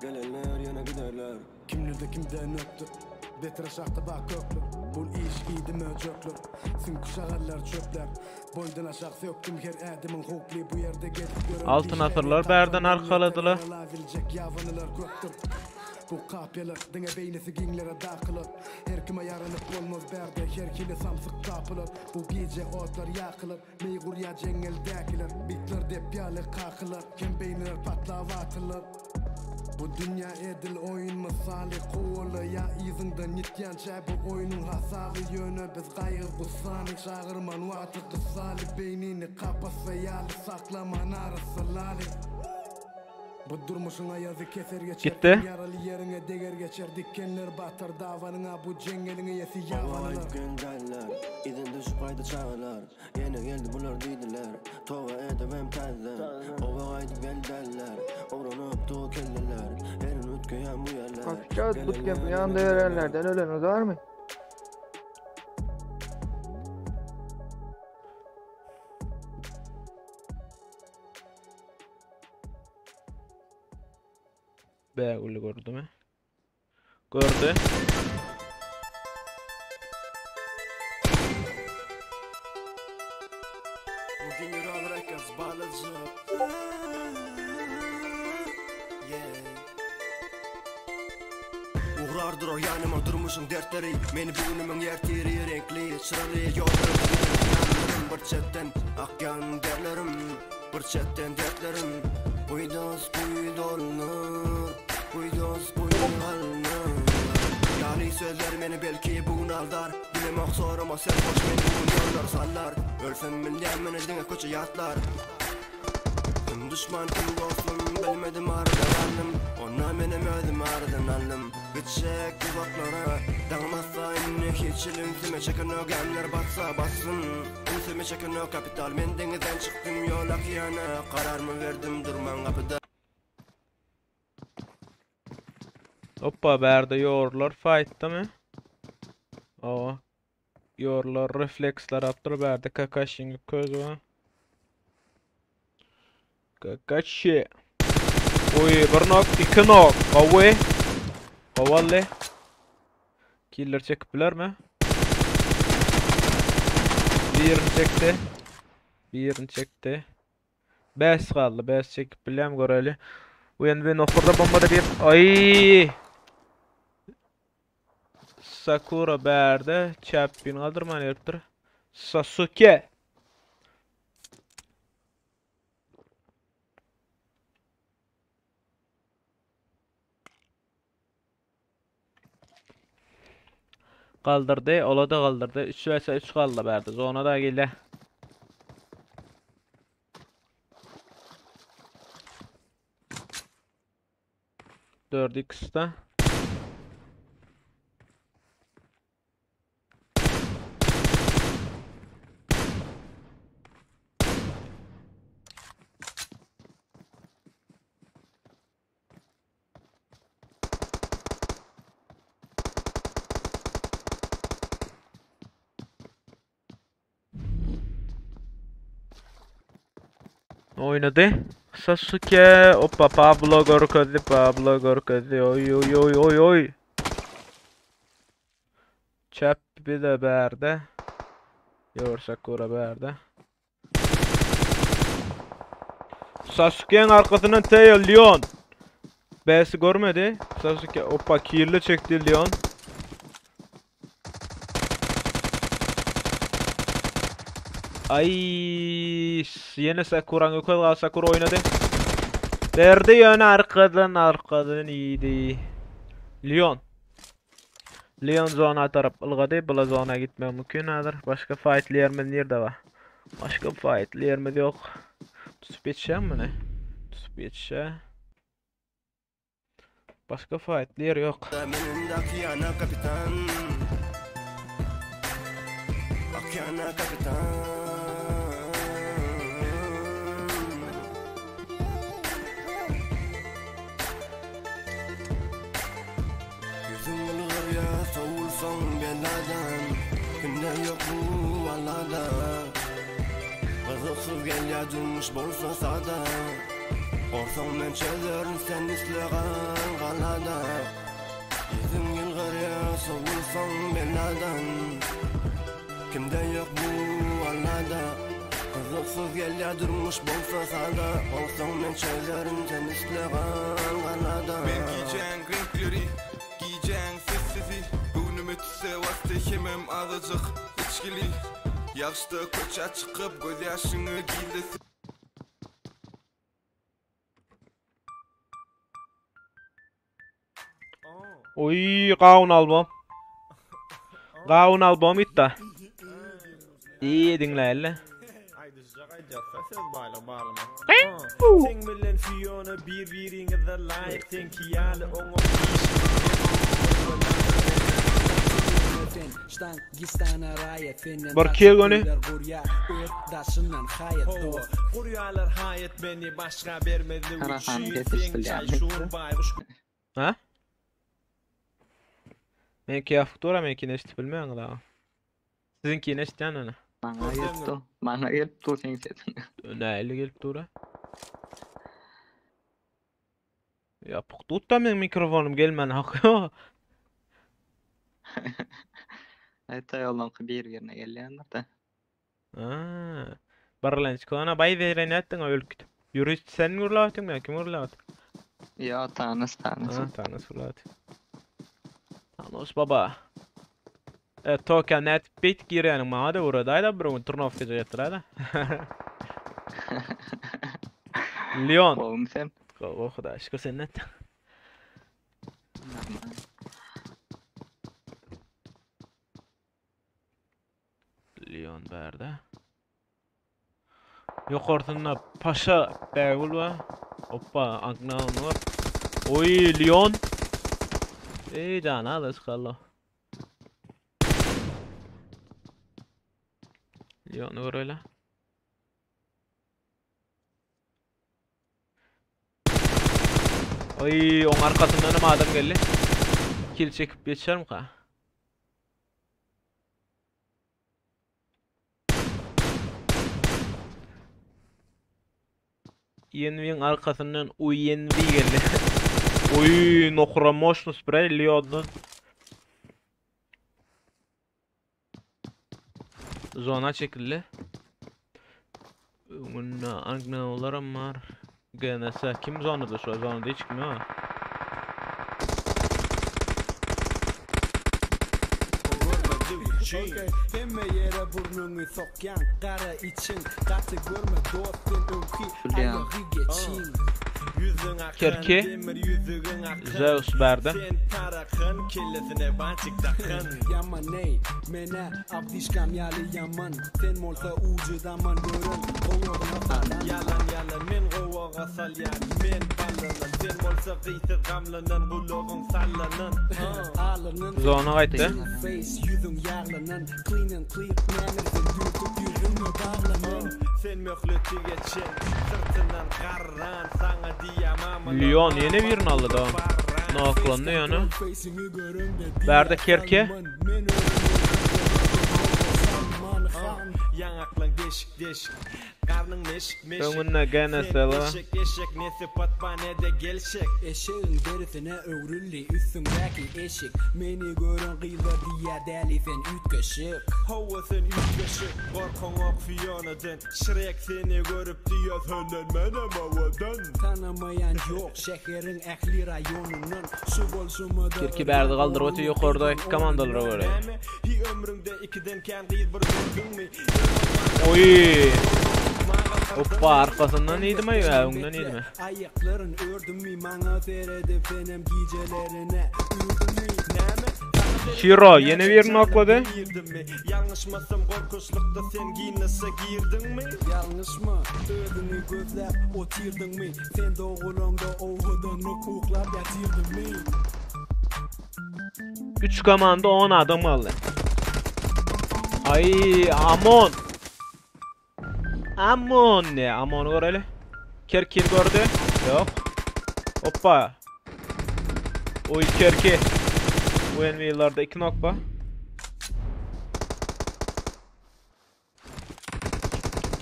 Gelenler yana giderler Kimlerde kimden öptü Betre şahtı bak köklü Bul iş iyiydi möcöklü Sin kuşağalar çöpler Boydan aşağı söktüm her edimin hukli Bu yerde gelip görün Altın asırlar berden arkaladılar. Bu kapyalar dine beynesi ginglere dağılır Her kime yaranıp olmaz berde Her kile samsık kapılır Bu gece otlar yakılır Meygur ya cengeldekiler Bitler dep yalı kakılır Kem beyniler patlavatılır Bu dünya edil oyun misali Kovalı ya izinden yityan çay Bu oyunun hasarı yönü Biz gayrı kusani Çağırman vatı kısali Beynini kapasa yalı Saklaman arası lali Bu durmuşun ayazı keser geçer. Gitti. Yaralı yerine deger geçer. Dikkenler batar davanına bu cengelini yesi yavalanır. Geldiler, izin düşüp ayda çağırlar. Yine geldi bunlar dediler. Tova edemem tazlar. Ova aydı geldiler. Oranıp doğu kelliler. Erin ütkeyen bu yerler. Kaçacağız bootcamp'in yanında verenlerden ölen var mı? Beğuli gördü mü? Gördü. Bugün yürü alarak yaz bağlıcı. Uğrardır o yanıma durmuşum dertleri. Meni bugünümün yertiri renkli. Çıralı yollarım bir çetten akyan derlerim. Bir çetten dertlerim. Buydos buydolunur. Buydos buydolunur. Yani sözler beni belki bugün aldar. Bilemek zor ama sen hoş beni bugün yollar sallar. Ölsem milyon beni dine koça yatlar. Kim düşman kim dostum bilmedim aradan aldım. Ona benim ödüm aradan aldım. Gidecek uzaklara dağmazsa inni hiç ünsüme çekin o gemler batsa batsın. Ünsüme çekin o kapital men denizden çıktım yola kıyana. Kararımı verdim durman kapıda. Hoppa berde yorlar fight'ta mı? Aa. Yorlar refleksler attır berde Kakashi'nin köz var. Kakashi. Oy bir nok, iki nok. Kavve. Kavalle. Killer çekip biler mi? Birini çekti. Birini çekti. 5 kaldı. 5 çekip bilem göreli. Uyan ben okurda bomba da bir. Ay. Sakura berde. Çapin kaldırman yaptır. Sasuke. Kaldırdı, ola da kaldırdı. 3 vs 3 kaldı berdi. Zona da geldi. Dört x'ta. Oynadı. Sasuke. Hoppa Pablo Gorkadi. Pablo Gorkadi. Oy oy oy oy oy. Çap bir de berde. Yor Sakura berde. Sasuke'nin arkasından Teo Leon. B'si görmedi. Sasuke hoppa kirli çekti Leon. Ay yine Sakura'nın ökol Sakura oynadı. Verdi yöne arkadan iyiydi. Leon. Leon zona taraf ılgadı. Bula zona gitmem mümkündür. Başka fight'li nerede var? Başka fight'li yerimiz yok. Tutup yetişen mi ne? Tutup yetişen. Başka fight'li yer yok. Akiyana kapitan. Savulsam beladan, kimden yok bu alada. Kızıksız gel ya durmuş bolsa sada. Orsam men çözerim sen isleğen kalada. Yüzüm yılgır ya savulsam beladan, kimden yok bu alada. Kızıksız gel ya durmuş bolsa sada. Orsam men çözerim sen isleğen kalada. Ben giyeceğin renkleri, giyeceğin sessizi. Bütse vastı yemem azıcık içkili. Yaxşıda koça çıkıp göz yaşını giylesin. Oy Gaun album. Gaun album itti. İyi dinle elle. Jatsa söz bayla bağlama. Sen bilen Fiona bir-biriňize laýyk sen ki ýaly oňa Barkiye goni. Guryalar hayat beni başka bermedi Ha? Menki ýaftura menki neşti bilmeýän da. Sizinki neştän ana? Bana gelipdi sen setin. Näle gelip dura? Ya puktutta men mikrofonum gelmän hak. Ayta yoldan bir yerine gelýändir da. Barlançkana bay veren ettin ölküt. Yürüyüş sen urlavatın mı? Kim urlavat? Ya tanış. Tanış urlavat. Tanış baba. Toka net bit girenin mağa da uğradaydı. Bir turnof geceyettiraydı. Leon. Oğlum sen. O kadar şükür sen net. Leon berdi. Yokortunda paşa bägul var. Hoppa, agnaun var. Oy, Leon. Cana da çıkallo. Leon'u var öyle. Oy, onun arkasından ama adam geldi. Kill çekip geçer mi ka? Yenvi'nin arkasından UNV geldi. Oy, nokra moşnu spray Leon'dan. Zona çekildi. Bununla agnalarım var. Genese kim zonada şu zonada hiç kim ya? Hemme yere burnunu sokyan kara için katı görme dostun öykü ayağı geçin. Kerki Zeus berdi. Sen tarakın kellesine bançık takın. Yaman ney mene abdişkam yali yaman. Sen molsa ucu daman görün. Yalan men govaga salyan men ballanın. Sen molsa gıysiz gamlanın gulluğun sallanın. Alının Zona kayıttı. Yüzün yağlanın clean and clear manners'ın YouTube yüzünü bağlanın. Sen möhleti geçin sırtından karran sana diyemem. Leon yeni birini aldı da. Noklandı yani. Berdi Kerke. Yanaklan deşik karnın meşik Önüne gene sela. Eşek nesi patpanede gelşek. Eşeğin derisine övrülli üstündeki eşik. Meni görün gıyla diye deli sen ütkeşik. Hava sen ütkeşik korkun ok Fiona'dan. Şirek seni görüp diyor hönlenmenem havadan. Tanımayan yok şehrin ehli rayonunun. Şu bolşumu da Kerki berdi kaldır öte yukarıda komandalara göre. Hi ömründe ikiden ken gıyız bir gördün mü? Oy. Hoppa arkasından iyiydi mi ya? Ondan iyiydi mi? Ayakların ördüm mi? Bana seyredip benim gecelerine ürdüm mi? Shiro yeni bir nokladı. Yanlışmasam korkunçlukta sen giynese girdin mi? Yanlış mı? Ödünü gözler otirdin mi? Sen doğulunda oğudan hukuklar getirdin mi? 3 komanda 10 adam aldı. Ay Amon. Amon ne? Amon'u gör hele. Kerkir gördü. Yok. Hoppa. Oy Kerki. Bu envi'larda 2 nokba.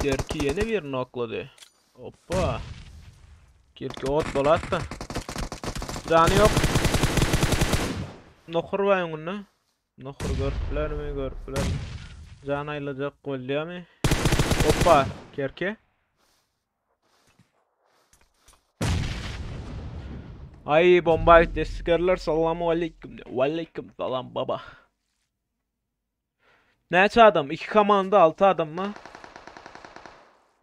Kerki yeni bir nokladı. Hoppa. Kerki ot bolattı. Canı yok. Nohur var onunla. Nohur görüpler mi? Can ayılacak kolluya mı? Hoppa. Kerki. Ay bomba desteklerler. Selamu aleyküm. Aleyküm selam baba. Neçe adam? 2 komanda 6 adam mı?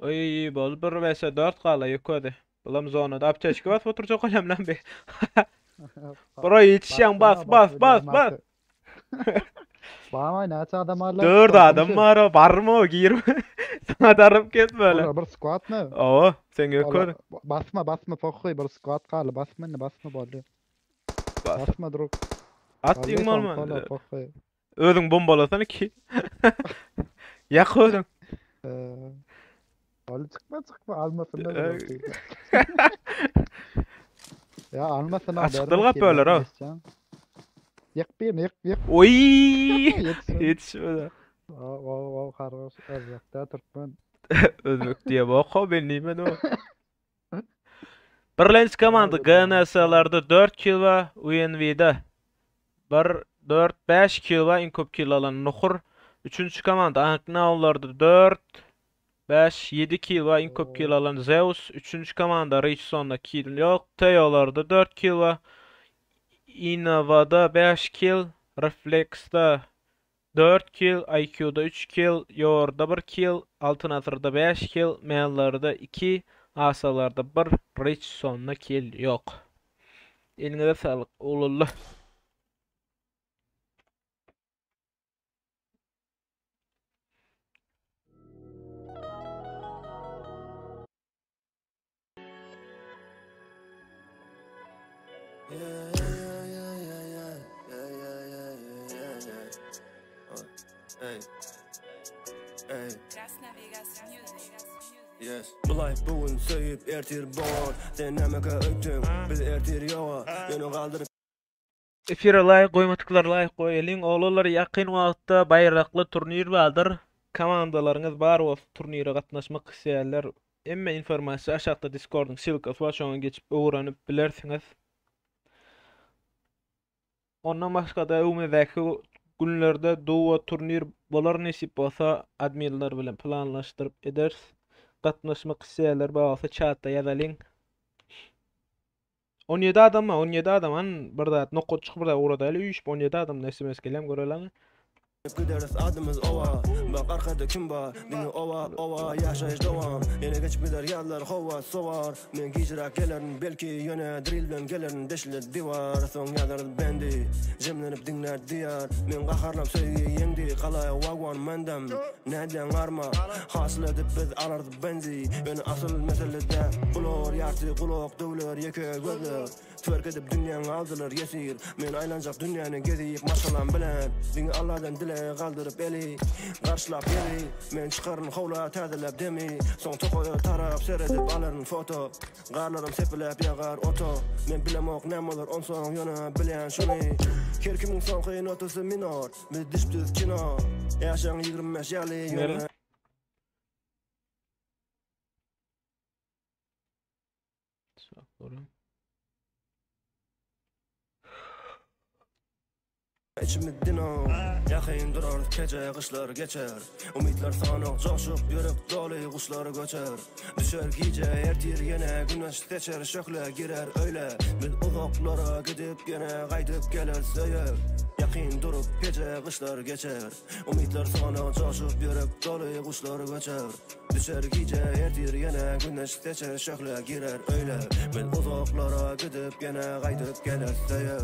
Ay bol 1 vs 4 kala yukarıda. Bulam zonada apçaçkı var fotoğrafı koyam lan be. Buraya yetişen bas. Bana neçe adam var lan? 4 adam var mı o gir mi? Adarıp ket böyle. Ola bir squat mı? Oo, sen gör. Basma fokuy bir squat qalı basma ne basma boldy. Bas. Basma duruk. At diýim Kola bolman. fokuy. Özüň bombalasan ki. Yak özüň. Ola çıkma almasın da. Ya almasın abi. Açık dılgap böyle o. Yak. Oy! Yetişmedi. Wow kardeş. Özbek'te Türkmen. Özbek diye bak ben neymen o. Berlins komandı GNS'larda 4 kill we UNV'de 4-5 kill we en köp kill alan Nuhur. 3-nji komanda Anknaularda 4 5-7 kill we en köp kill alan Zeus. 3-nji komanda Richson'da kill yok. Teo'larda 4 kill we Innova'da 5 kill, Reflex'da 4 kill, IQ'da 3 kill, Yor'da 1 kill, Altın Asır'da 5 kill, Mail'larda 2, Asalarda 1, Richson'da kill yok. Elinize sağlık, ulullu. Yes. Bulay bugün söyüp ertir boğan. Sen nemeke öttün, biz ertir yoğa. Beni kaldırıp Efire layık koymatıklar layık koyalım. Oğullar yakın vaqtda bayraklı turnir vardır. Komandalarınız bar o turnire gatnaşmak isteyenler. Emme informasiya aşağıda Discord'un silkası var. Şoňa geçip öwrenip bilersiniz. Ondan başga da umedäki günlerde dowa turnir bolar nesip bolsa adminler bilen planlaşdyrıp ederiz. Gatnaşmak isteyenler bagasa chatda ýazalyň. 17 adam mı? 17 adam an bir da nokot çıkıp da urada 17 adam nesimiz kelem görelan. Gideriz adımız ova. Bak arkada kim var? Dini ova yaşayış devam. Yine geçip gider yallar hova sovar. Men giycirak gelirin belki yöne drillden gelirin deşli divar. Son yadar bendi cemlenip dinler diyar. Men qaharlam sevgi yendi qalay wagwan mendem. Neden arma hasıl edip biz alardık benzi. Beni asıl meselede bulur yartı kulak dövülür yeke gözler. Twerk edip dünyanı aldılar yesir. Men aylancak dünyanı geziyip maşalan bilen. Dini Allah'dan dile kaldırıp eli karşılap yeri. Men çıkarın hovla tədilep demi. Son tokoyu tarap seyredip alırın foto. Garlarım sepilep yagar oto. Men bilemok nem olur on son yönü bilen şunu. Kerkimin son kıyın otosu minor. Biz dişbüz kino. Yaşan 25 yali yönü. İçimiz dino, yakın durar gece kışlar geçer. Umidler sanık coşup yürüp dolu kuşlar göçer. Düşer gece ertir yine güneş seçer şökle girer öyle. Biz uzaklara gidip yine kaydıp gelir söyler. Yakın durup gece kışlar geçer. Umidler sanık coşup yürüp dolu kuşlar göçer. Düşer gece ertir yine güneş seçer şökle girer öyle. Biz uzaklara gidip yine kaydıp gelir söyler.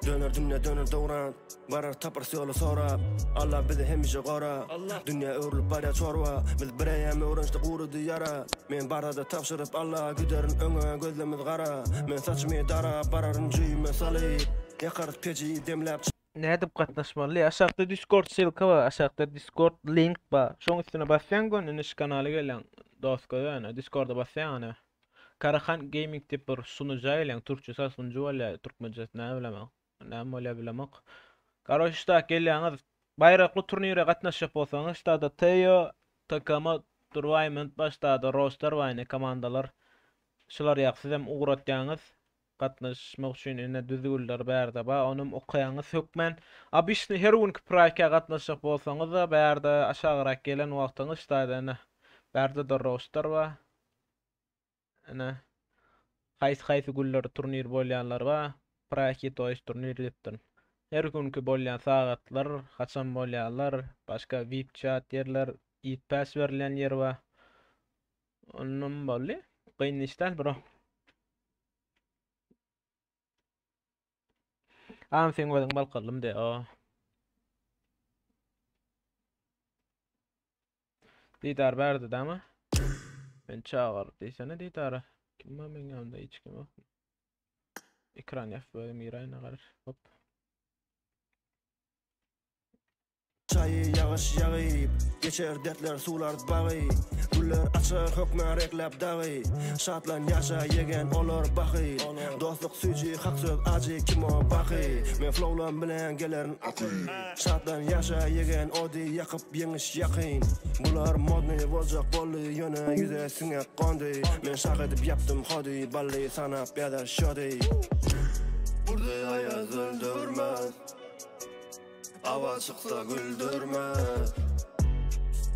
Döner dünya döner doğran. Barar tapar yolu sonra Allah bizi hemişe qora. Dünya örülüp barya çorba. Biz bir ayam öğrençte qurudu yara. Men barada tapşırıp Allah giderin öňe gözlemiz qara. Men saçmy dara bararın jüýme saly. Yakarıp peji demlep. Nädip gatnaşmaly? Aşağıda Discord silka var. Aşağıda Discord link var. Şoň üstüne basýan gün iniş kanaly gelen dostlar ýa-ni Discorda basýan. Karahan Gaming dip bir sunuja gelen türkçe sunuju bolýar, türkmençe näme bilemek. Näme bolýar bilemek. Garoşda gelýäňiz bayrakly turnire gatnaşyp bolsaňyz, da Teo, Takama, Tournament başda da roster waýny komandalar. Şular ýaksyz hem uğratýaňyz gatnaşmak üçin ene düzgünler bärde ba, onum okuýaňyz hökmen. Abişni her gün praka gatnaşyp bolsaňyz da bärde aşagyrak gelen wagtyňyz da ene bärde da roster ba. Ene haýsy güller turnir bolýanlar ba, praka toýş turnir dipdir. Her günkü bolýan sagatlar, haçan bolýarlar, başga VIP chat yerler, it pass berilen yer we ondan bolly. Gyn işler bro. Am sen weň balqalym de o. Didar berdi de ama. Ben çağır diysene Didar'a. Kim var benim yanımda hiç kim yok. Ekran yap böyle mirayına karış. Hop. Çayı yağış yağıyıp, geçer dertler sular bağı. Güller açık hükmen reklap dağı. Şatlan yaşa yegen olur bakı. Dostluk sücü hak söz acı kim o bakı. Men flowlan bilen gelerin akı. Şatlan yaşa yegen odi yakıp yeniş yakın. Bular modni bolacak bollu yöne yüzesine kondu. Men şak edip yaptım hodi balli sanap ya da şodi. Burada ayaz öldürmez. Hava çıksa güldürme.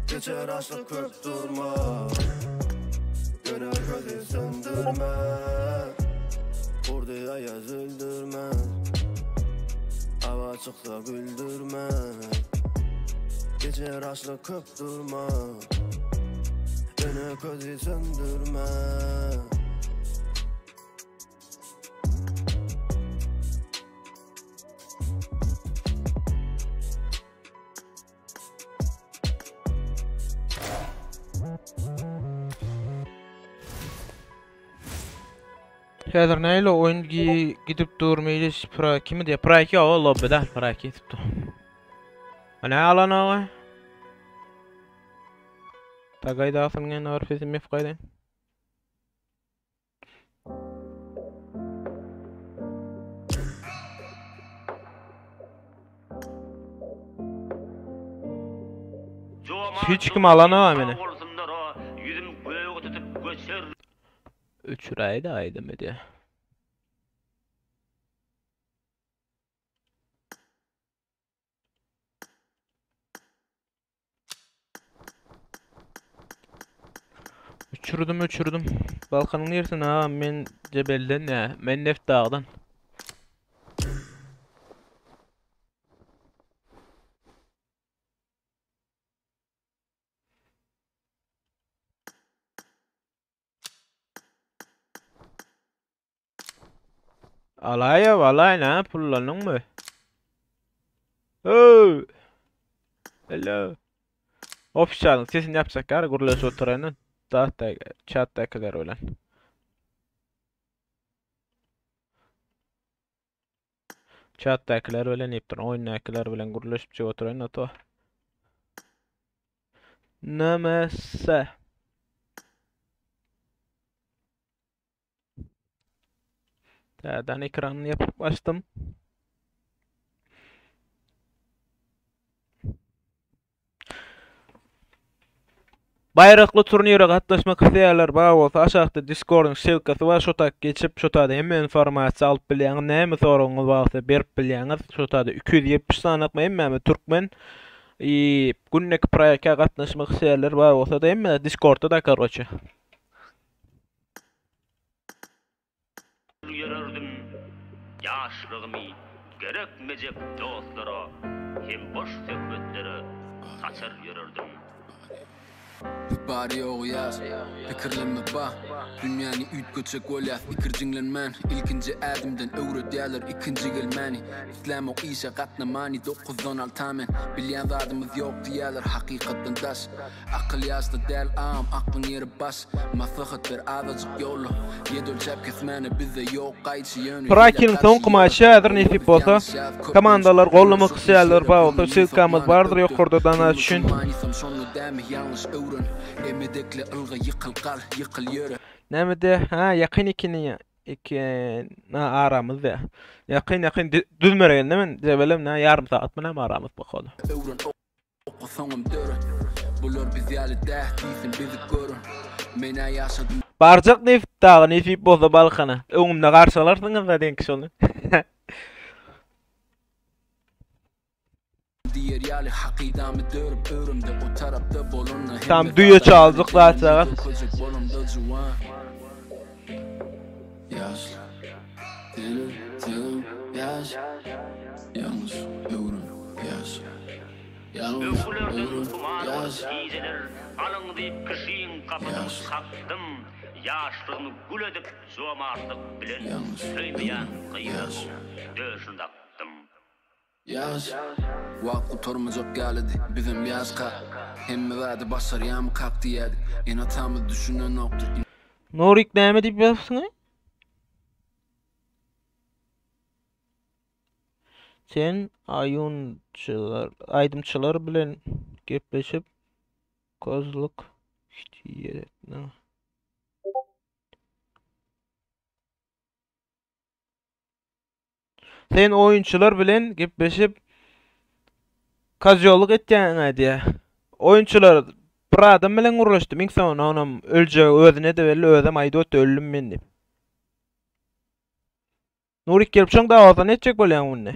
Geçer açlık kök durma. Göne gözü söndürme. Burada ayaz öldürme. Hava çıksa güldürme. Geçer açlık kök durma. Göne gözü söndürme. Häzir näle oyun gidip durmaýly pra kimi diýe pra 2 o lobbyda pra 2 tutdu. Ana alana wa. Tagayda afıngen orfesim mef gaýdan. Hiç kim alana wa meni. Uçuraydı aydım edi. Uçurdum. Balkanın yersin ha men cebelden ya. Men neft dağdan. Alay ne pullanın mı? Oh. Hello. Official sesini yapsak ya gurulaş oturanın da chat'takiler olan. Chat'takiler olan yaptır. Oyundakiler bilen gurulaşıp oturanın ato. Namasa. Ta'dan ekranını yapıp açtım. Bayraklı turnire gatnaşmak isleýärler bar bolsa aşagda Discord'un şilkasy bar, şota geçip şotada hem informasiýa alyp bilýän, näme soragyňyz bolsa berip bilýäňiz. Şotada 270 sanaky hemme türkmen günnek proýekte gatnaşmak isleýärler bar bolsa da hemme Discord'da da kargoçy. Yaşlığımı gerekmeyecek dostlara hem boş söhbetlere saçar yürürdüm. Bari oğu yaz, fikirlenme ba. Dünyani ütgöçek olyas, ikircinglenmen. İlkinci adımdan öwre diýerler, ikinci gelmeni. İslam o işe gatnamani, 9-16 amen. Bilýän zadymyz ýok diýerler, hakykatdan daş. Akıl ýaşda del am, aklyň ýeri baş. Maslahat ber azajyk ýolu. Ýedölçäp kesmeni bize ýok gaýçy ýönü. Prakin soňky maçy häzir nesip bolsa, komandalar gollamak isleýärler bar bolsa, şilkamyz bardyr ýokurda dana üçin. Emedekle ılga yıkıl yöre. Nämede ha yakın ikini aramız ya. Yakın düzmeregen nämen jebelem na yarım saat mı näme aramız bakady. Barjak neft dağı nesip bolsa balkana. Öňümde garşalarsynız da deňki şonu. Tam düýe çaldyk zaten. Ökülerden tumanlar gizeler, alın deyip kişiyin kapını saktım. Yaşlığını gül edip zomarlık bilen söyleyen kıyırım, döşündaktım. Yaz, wagt oturmazok geldi bizim yazga. Hemme vadi basar yağmı kalktı yedi. En hatamı düşünen noktur. Nurik näme diýip ýapsyň? Sen aýdymçylar bilen gepleşip kozluk işdiýetni. Sen oyunçular bilen gepleşip kozluk etýäň diýe. Oyunçular bir adam bilen gurlaşdy. Min soňra onam öljek özüne de belli özüm aýdyp öldüm men diýip. Nurik gelip şoň dawazan etjek bolýan munny.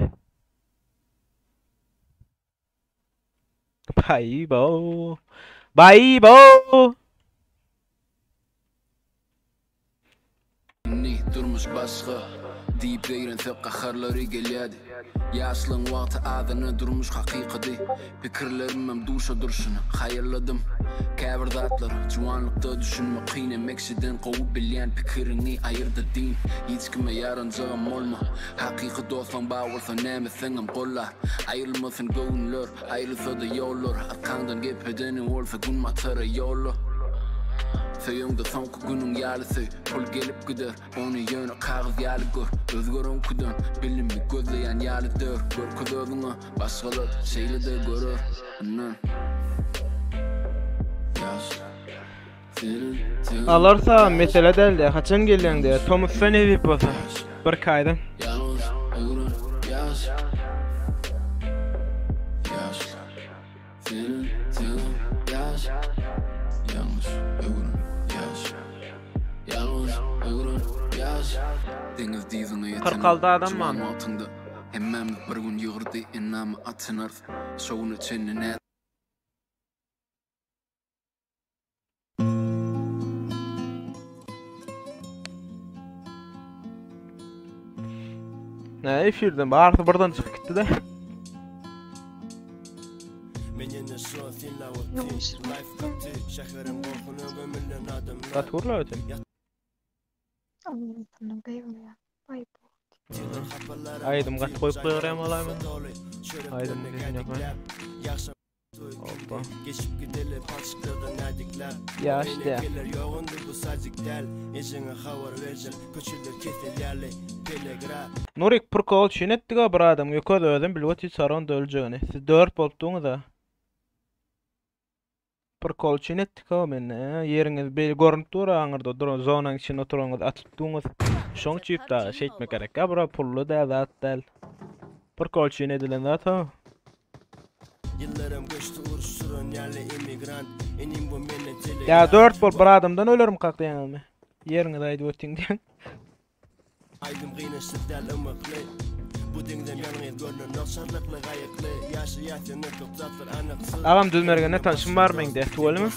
Baybo. Baybo. Ni durmuş başga diýip beýren täp gaharlary gelýärdi. Ýaşlyň wagty adyny durmuş hakykady. Pikirlerim duşa durşuny haýyrladym. Käbir zatlar juwanlykda düşünme kyn emekçiden gowy bilýän pikirini aýyrdy din. Hiç kime ýaranjagym bolma. Hakyky dostlaň bagwylsa näme seňem gollar. Aýrylmasyn göwnler, aýrylsa da ýollar. Arkandan gepedeni bolsa gün matara ýollar. Söýüňde soňky günüň ýalysy, pul gelip gider, ony ýöne kagyz ýaly gör. Özgörün kudan, bilimi gözleýän ýalydyr. Gör közüňe, başgalar şeýlede görür. Alarsa mesele däldi, haçan gelýäňdi? Thomas sen edip bolsa, bir kaýdan. Kırkalda adam mı? Hemmem bir gün ýygyrdy enamy atynar. Şoňuny çenine Ne efirden bardy birden çykyp gitdi de. Katurla ötün. Aydym gat koyup koýarym alaýmyn. Aydym bizden ýapar. Hoppa. Geçip gideli paçıkladan adikler. Ýaşdy. Yoğundu bu sazikdel. Eşine habar verjel. Köçüler keselýärli. Telegraf. Nurik prokol şinetdiga bir adam ýökede özüm bilýär saran döljegini. Siz 4 bolupdyňyz da. Prokol şinetdiga men ýeriňiz bel görünüp dur, aňyrda duran zonaň içinde oturaňyz atypdyňyz. Şoň çypda şeýtmek gerek. Bura pullu da zat del. Prokol şinedilen zat ha. Yıllarım göçtü uruşturan yerli imigrant. Enim bu menne tele. Ya 4 bol bir adamdan ölerim kalktı ýanymy. Ýeriňiz aýdyp ötdiň diýen. Aydym gynaşdyk däl ömekli. Bu diňden ýanyň görnür naşarlykly gaýykly. Ýaşaýatny topdatlar anyksy. Agam düzmergende tanışym bar meňde, tuwalmy?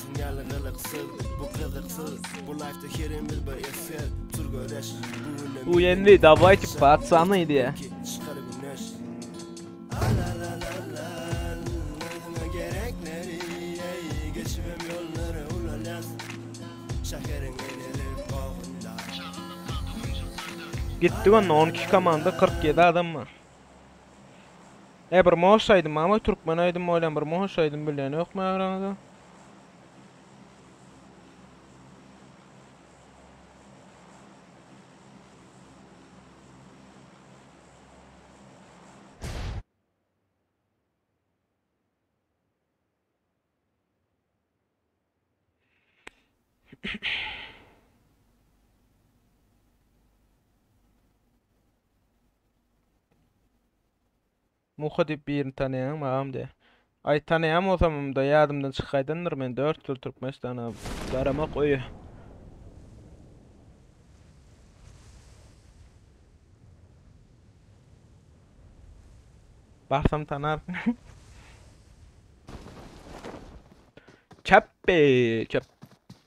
Bu gyzyksyz. Bu life-da herimiz bir eser. Turgöreş. Bu ýendi давайте пацаны diýe. Gitdi on 12 komanda 47 adam var. Bir moş aýdym ama türkmen aýdym bolan bir moş aýdym bilen ýokmy aramyzda? Muha diýip birini tanýan magam de. Ay tanýam olsam da ýadymdan çykaýdandyr men 4 ýyl Türkmenistana baramak oýy. Barsam tanar.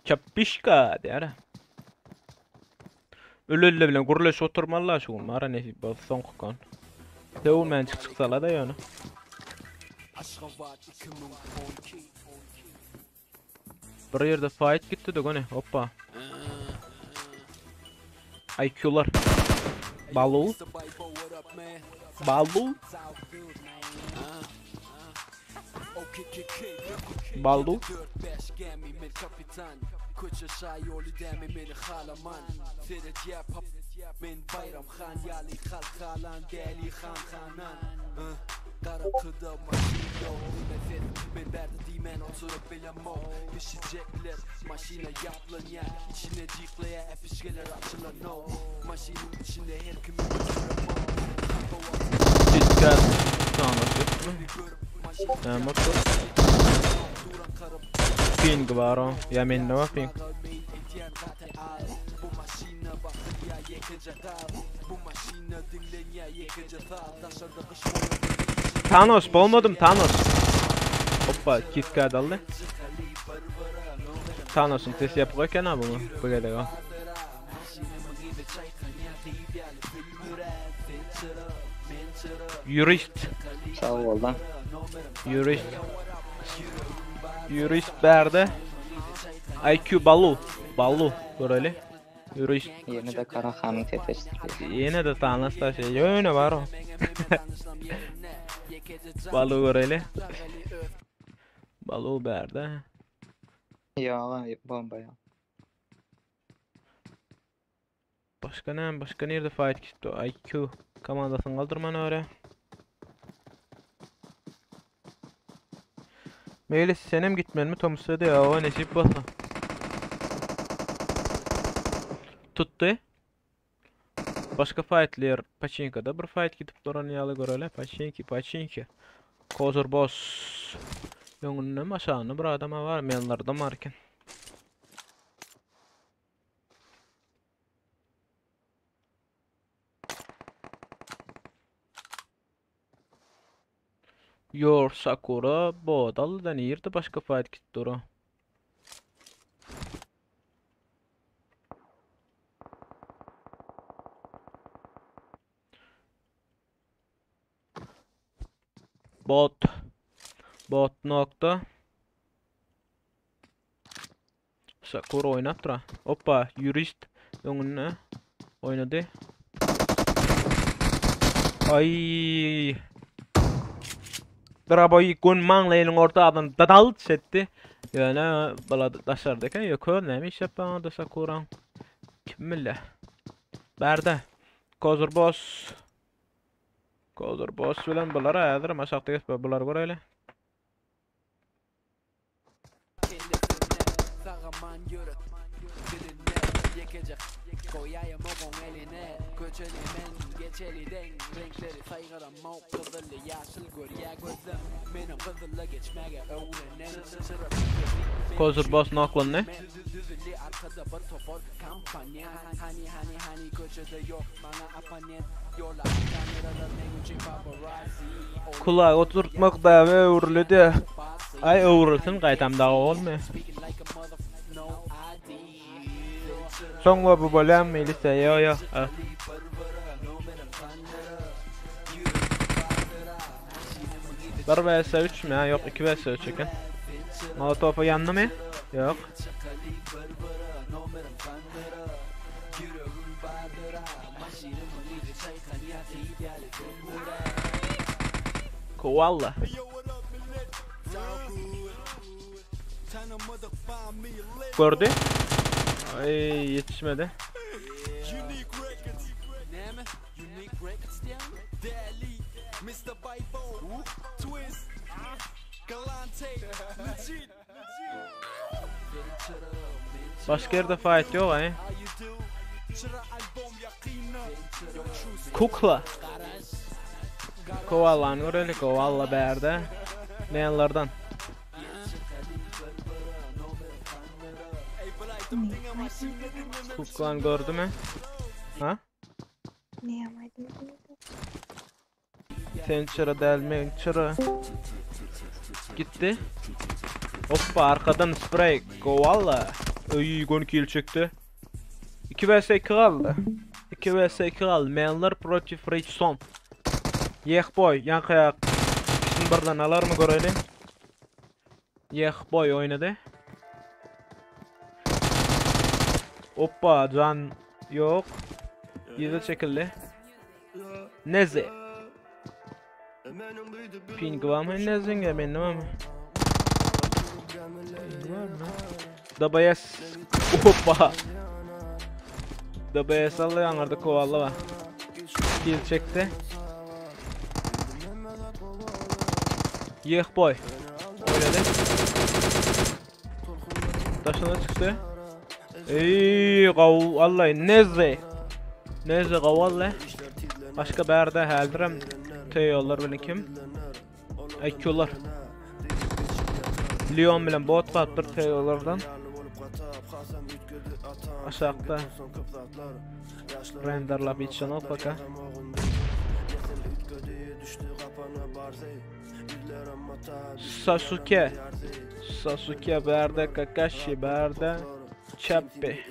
Çapişka diýär. Ölülle bilen gurulaş oturmalar şu mara nesip bol soňky. Teol men çyksalar da ýöne. Bir ýerde fight gitdi de gone. Hoppa. IQ'lar. Balu. Baldu. Koça şay yolu demi meni halaman Serece pap men bayram khan yali halkalan deli khan khanan Karakıda maşin yok nefes ben berdi dimen oturup bilemo Pişecekler maşine yaplan ya İçine ciklaya epişkeler açılan no Maşinin içinde her kimin oturup Dikkat. Tamam mı? Ping var o. Ya men ne var ping? Thanos bulmadım Thanos. Hoppa KitKat aldı. Thanos'un testi yapırken ha bunu. Bu kadar o. Jurist. Sağ ol lan. Jurist. Jurist berdi. IQ Ballu. Böyle. Jurist. Yine de Karahan'ın tetestir. Yine de Thanos da şey. Yöne var o. Ballu böyle. Ballu berdi. Ya bomba ya. Başka nerede fight gitti? IQ komandasını kaldırman öyle. Meyle senem gitmen mi Thomas'a da ya o nesip basa. Tuttu. Başka fightler Pachinko'da bir fight gidip duran yalı görele Pachinki. Kozur boss. Yongunun aşağına bir adama var menlarda varken. Your Sakura Bodal'dan yerde başka fight gitti duru. Bot nokta. Sakura oynat tura. Hoppa Jurist yongunna oynadı. Ay. Draboy gun manglayın ortadan dadal setti. Yani bala dışarıdaki yok neymiş yapan da Sakura. Kimle? Berde. Kozur boss bilen bulara aydır maşaqta geçip bular göreli. Koyayım oğun eline Göçelimen geçeliden Renkleri saygıramam Kızılı yaşıl görüye gözüm Benim kızılı geçmeye öğrenen Kozur boss naklan ne? Düzülü arkada bir topor kampanya Hani köşede yok bana apanet Yola kameralar ne gücü paparazzi Kulağı oturtmak da ve öğrülüdü. Ay öğrülsün qaytam dağı olmuyor. Sonra bu bölüm Melisa yo. Bir vs 3 mü? Yok 2 vs 3 ekan. Molotof'u yandı mı? Yok. Koala. Gördü. Ay yetişmedi. Başka yerde fight yok ay. Kukla. Kovalan öyle kovala berde. Neyanlardan. Kuklan gördü mü? Ha? Ne yapayım? Sen çıra delme çıra. Gitti. Hoppa arkadan spray. Kovala. Öy gon kill çıktı. 2 vs 2 kaldı. 2 vs 2 kaldı. Menler protiv Richson. Yehboy yan kayak. İkisini birden alar mı görelim? Yehboy oynadı. Hoppa can yok. Yüze çekildi. Neze. Ping var mı? Neze'nin ya benim ama. DBS. Hoppa. DBS Allah yanarda kovallı var. Kill çekti. Yeh boy. Oynadı. Taşına çıktı. Ey qav vallahi nezze. Nezze qav vallahi. Başka bir yerde heldirem. Teyollar bilen kim? Aykollar. Leon bilen bot batır teyollardan. Aşağıda renderlap içen ol baka. Sasuke berde, Kakashi berde, Chappi.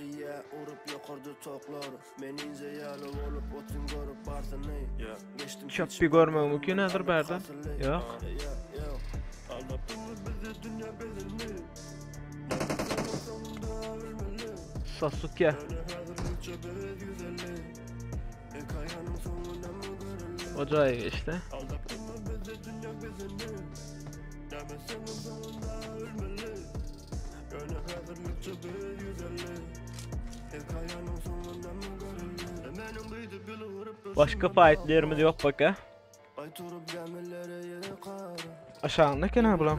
Chappi görmem mümkün nedir berden? Yok. Sasuke. Ocağa geçti. Başka fightlerimiz yok baka. Aşağında kenar bulam.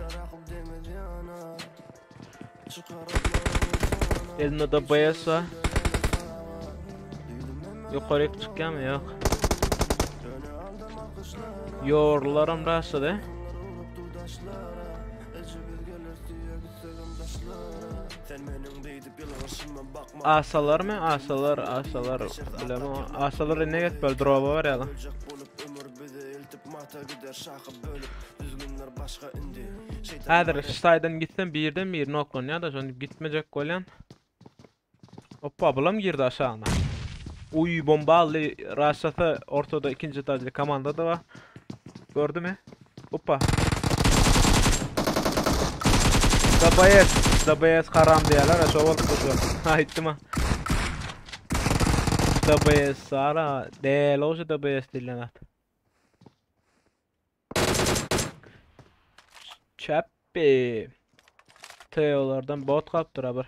Elinde de bayasa. Yukarı çıkıyor mu? Yok. Yorlarım rastı da. Asalar mı? Asalar. Bilmem. Asalar ne get böyle drova var ya lan. Hadir saydan gitsem birden bir nokon ya da şonu gitmeyecek koyan. Hoppa bulam girdi aşağına. Uy bombalı rasatı ortada ikinci taclı komanda da var. Gördü mü? Hoppa. DBS karam diyorlar. Aşağı oldu kuşu. Ayıttı mı? DBS sara. Değil olsa DBS dilenat. Chappi. Teolardan bot kaptır haber.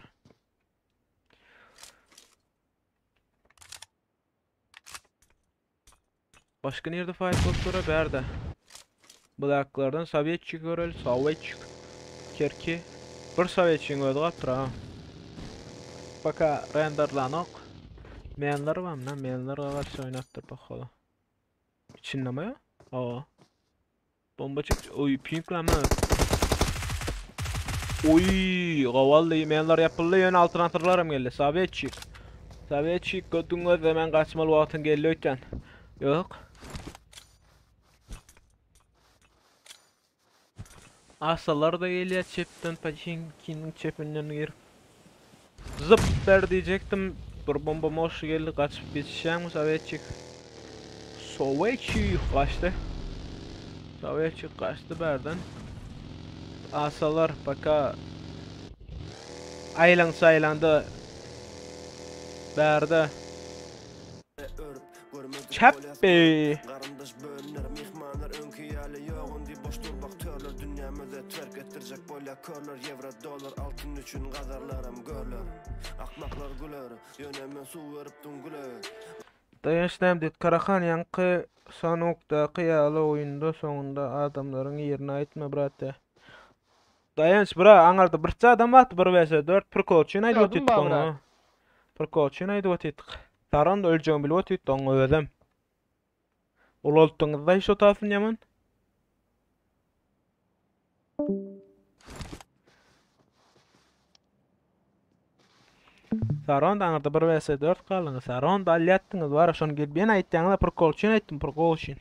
Başka nerede fight botlara berde? Blacklardan Sovyetçik görel, Sovyetçik. Kerki. Bir Sovyetçik ödü kaptır ha. Baka renderlanok. Menler var mı lan? Menler karşı oynattır bakalım. İçinde ya? Aa. Bomba çıktı. Oy pink lan mı? Oy, vallahi menler yapıldı yön altına atırlarım geldi. Sovyetçik götüngöz hemen kaçmalı vaktin geldi öten. Yok. Asalar da geliyor çepten Pachinki'nin çepinden gir. Zıp der diyecektim. Bir bomba moş geldi kaçıp geçeceğim Sovyetçik. Sovyetçik kaçtı. Sovyetçik kaçtı berden. Asalar baka aylan saylandı berde. Chappi. Dayanıştım dit Karahan yankı sanokta kıyalı oyunda sonunda adamların yerine aitme brate. Dayanış bra anarda birçe adam at bir vs 4 prokolçun aydı otit onu. Prokolçun aydı otit. Taran da öleceğim bile otit onu ödem. Ololtuğunuzda iş otasın yaman. Saron da anarda bir vs 4 kalınız. Saron da alyattınız var. Şonu gelip ben ayttığınızda prokolçun ayttım prokolçun.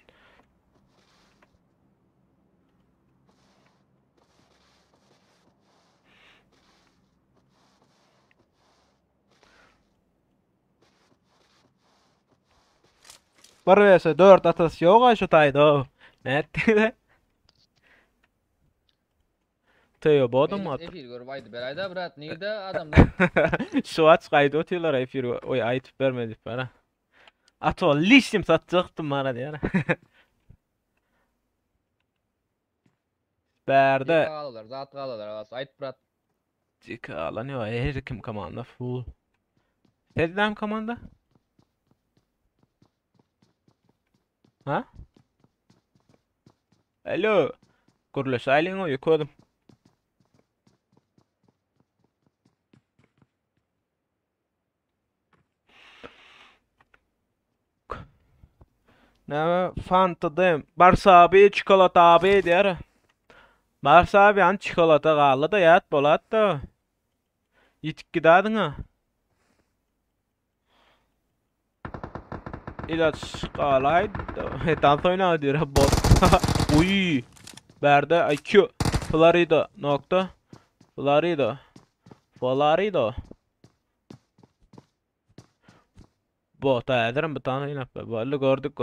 Bir vs 4 atası yok ay şu taydı. Ne etti de? Teo bodum mu attı? Efir görbaydı berayda brat neydi adamlar? Şu aç kaydı otuyorlar efir oy ayıp vermedi bana. Ato lişim satacaktım bana diye. Berde Kalalar, zat kalalar. Alas ayt brat. çıkalanıyor. Her kim komanda full. Sedem komanda? Ha? Alo. Kuruluş aylığın o yukodum. Ne Fanta dem. Barsa abi çikolata abi der. Barsa abi an çikolata galı da yat bolat da. Yitik gidadın ha. İlaç qalaydı. Hetan soyna diyor bot. Uy. Berde IQ. Florida nokta. Florida. Florida. Bot ederim bir tane yine. Vallahi gördük.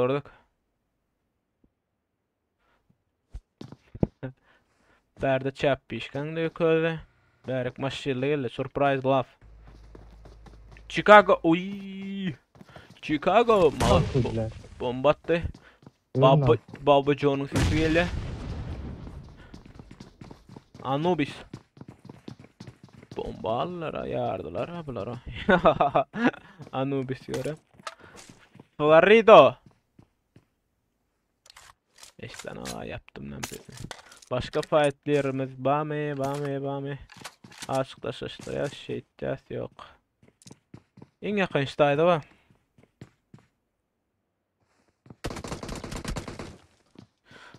Berde çap pişkan diyor köze. Berek maşyla geldi. Surprise laf. Chicago. Uy. Chicago. Bombattı. Baba John'un sesi geldi. Anubis. Bombalara yardılar ablara. Anubis yore. Florido. İşte yaptım ben bir. Başka fightlerimiz bame. Açıkta şaştı şey yok. En yakın iştaydı var.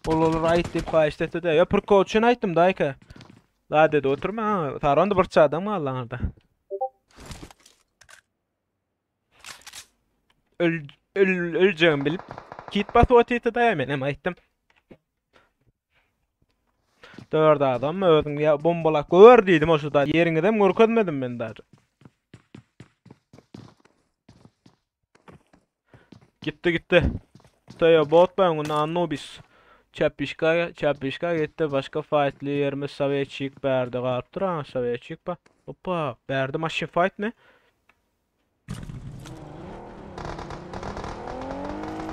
Olur aytdı kaçtı da. Ya per coach'un aytdım dayka. La dedi oturma. Taronda bir çadım mı Allah'ında. Öleceğim bilip kit bas otiyeti da hemen aytdım. Dörde adam mı öldüm ya bombalak gör dedim o şurada yerine de korkutmadım ben daha. Gitti. Taya bot ben onu Anubis. Çapişka gitti başka fightli yerimiz Sovetçik berdi qarptır ha Sovetçik ba. Hoppa berdi machine fight ne?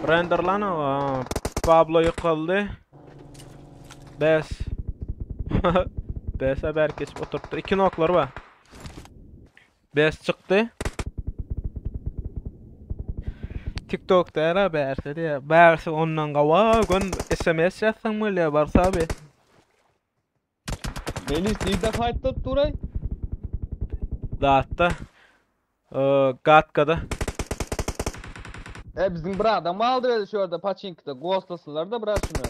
Renderlana Pablo yıkıldı. Bes. Bes haber kesip oturttu. 2 noklar var. Bes çıktı. TikTok'ta era berse diye. Berse ondan qava gün SMS yazsan mı le Barsa abi? Melis sizde fight top turay. Datta. Gatkada. Bizim bir adam aldı öyle şu orada Pachinko'da Ghost'lasınlar da bırak şunu.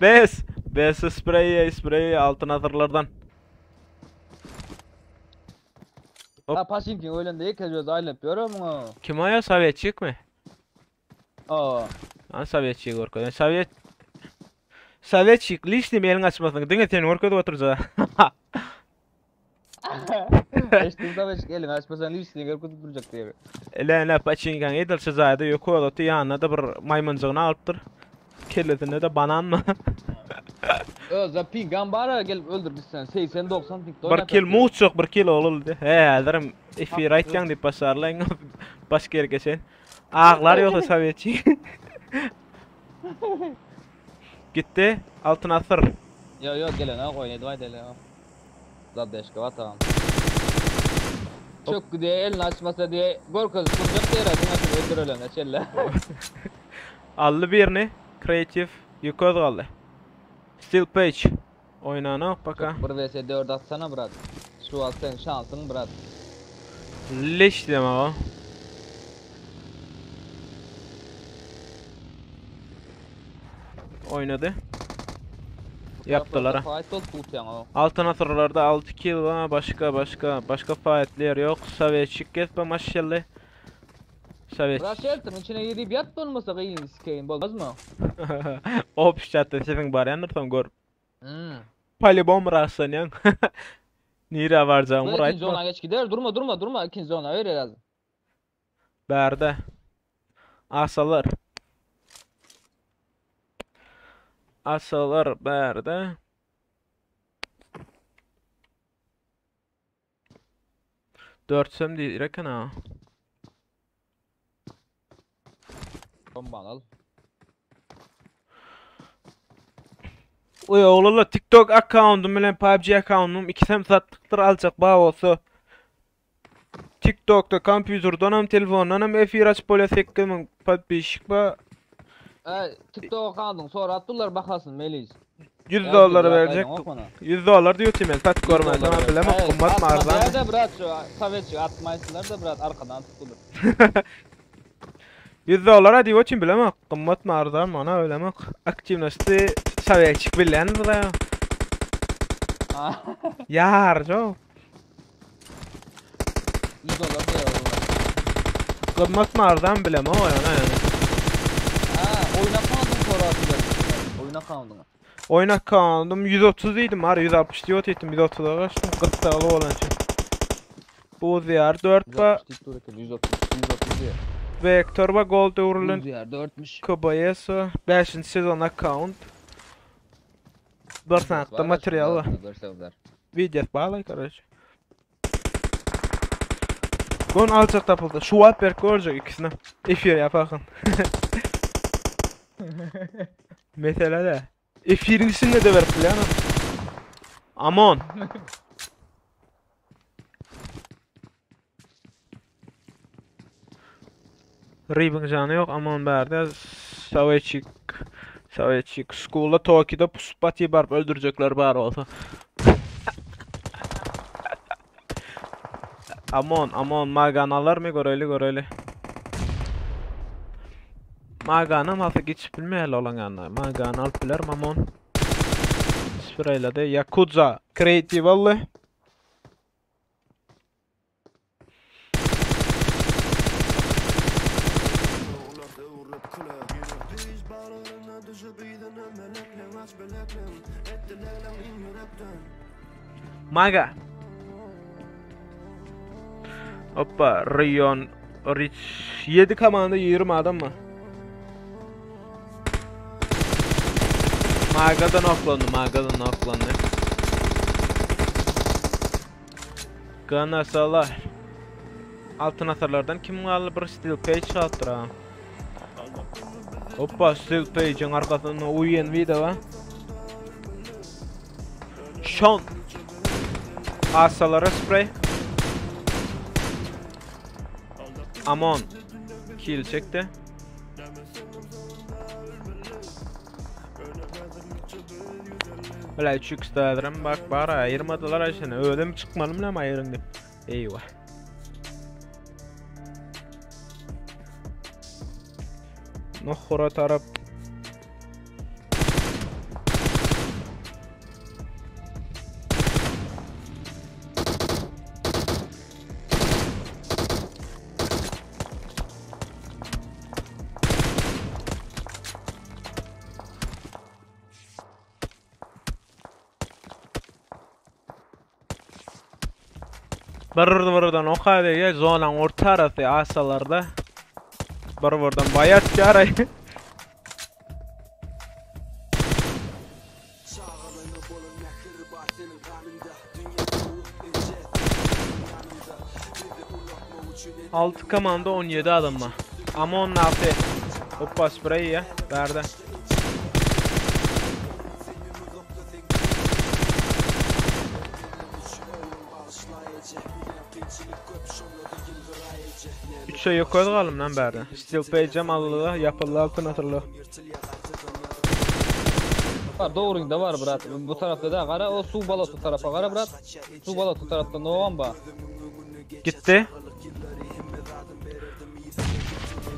Bes sprey altın hazırlardan. Ha Pachinko öyle değil kez aile yapıyorum mu? Kim aya Sovetçik mi? Aa. An Sovetçik korkuyor. Sovetçik lişni elin açmasın. Dine seni korkuyor oturca. İşte Sovetçik elin açmasan lişni korkuyor duracak diye. Elene Pachinko'nun edilse zaydı yok oldu yanına da bir maymuncağını alıptır. Kelletine de banan mı? Özde pingan bara gelip öldürdü sen 80-90 ping. Bir kill muçuk bir kill oldu. He hazırım ifi right'tan dip pasarlayın. Başka yere geçen. Ağlar yoksa Sovetçik. Gitti altın asır. Yok gelen ha oynaydı vay dele ha. Zadeşka var tamam. Çok diye elini açmasa diye korkuz kuracak diye nasıl öldürülen açelle. Allı birini creative yukarı kaldı. Still page. Oynana baka. 1 vs 4 atsana brat. Şu an sen şansın brat. Leş deme o. Oynadı. Yaptılar ha. Altın asırlarda 6 kill var. Başka fightler yok. Sovetçik kesme maşallah. Sovetçik. Bırak shelter'ın içine girip yat olmasa kıyın sikeyim olmaz mı? Hop şatta senin var yanırsan gör. Polybomb rastan yan. Nira varacağım right. İkinci zona geç gider. Durma. İkinci zona öyle lazım. Berde. Asalar berde. Dörtsem değil rekın ha. Bomba al. Oy oğlum TikTok accountum bilen PUBG accountum ikisem sattıktır alacak bağ olsa. TikTok'ta kompüterden hem telefondan hem efir açıp böyle 8000 подписчик ba. TikTok'a kaldın sonra attılar bakasın Melis. $100 verecek. $100 diyor Timel tat görmez ama bilemem kımmat marzan. Nerede bırak şu Sovetçi atmaysınlar da bırak arkadan tutulur. $100 diyor için bilemem kımmat marzan ona öyle aktivnosti Sovetçik bilen da. Yar jo. $100 da kımmat marzan bilemem o yana yani. Oyuna kaldın sonra attılar. Oyuna kaldın. Oynak kanalım 130 idim var 160 diyor ettim 130'a kaçtım 40 dağlı olan için. Bu ziyar 4 ba 130 Vector ba Gold Urlan ziyar 4'müş. KBS 5. sezon account. Bir sanatda materyal var. Video bağlay kardeş. Gon alçak tapıldı. Şu Alper görecek ikisini. Efir yapakın. Mesela da. Efirincisinde de ver planı. Amon. Ribbon canı yok. Amon berde. Sovetçik. School'da Tokyo'da puspati barb öldürecekler bari olsa. Amon. Maganalar mı göreli. Maganam hafif geçip bilmeyeli olan yanına. Magan alıp biler Amon. Sırayla da Yakuza Creative vallahi. Maga. Hoppa Rion Rich 7 komanda 20 adam mı? Maga'dan oklandı. Ganasalar. Altın asarlardan kim kaldı bir Steel Page attıra. Hoppa Steel Page'in arkasında uyuyan video var. Sean. Asalara spray. Amon. Kill çekti. Böyle 3 istedim bak bari ayırmadılar aşağıya. Öyle çıkmalım lan ayırın dip. Eyvah. Nohura taraf. Barırdan o kadar ya zonan orta tarafı asalarda. Barırdan bayat yaray. Altı komanda 17 adam mı? Ama onun altı. Hoppa sprey ya. Verdi. Üç şey yok koyduk lan berdi. Steel Page mallığı yapıldı altın hatırlı. Var doğruyunda var brat. Bu tarafta da kara o su balotu tarafa kara brat. Su balotu tarafta ne olan ba? Gitti.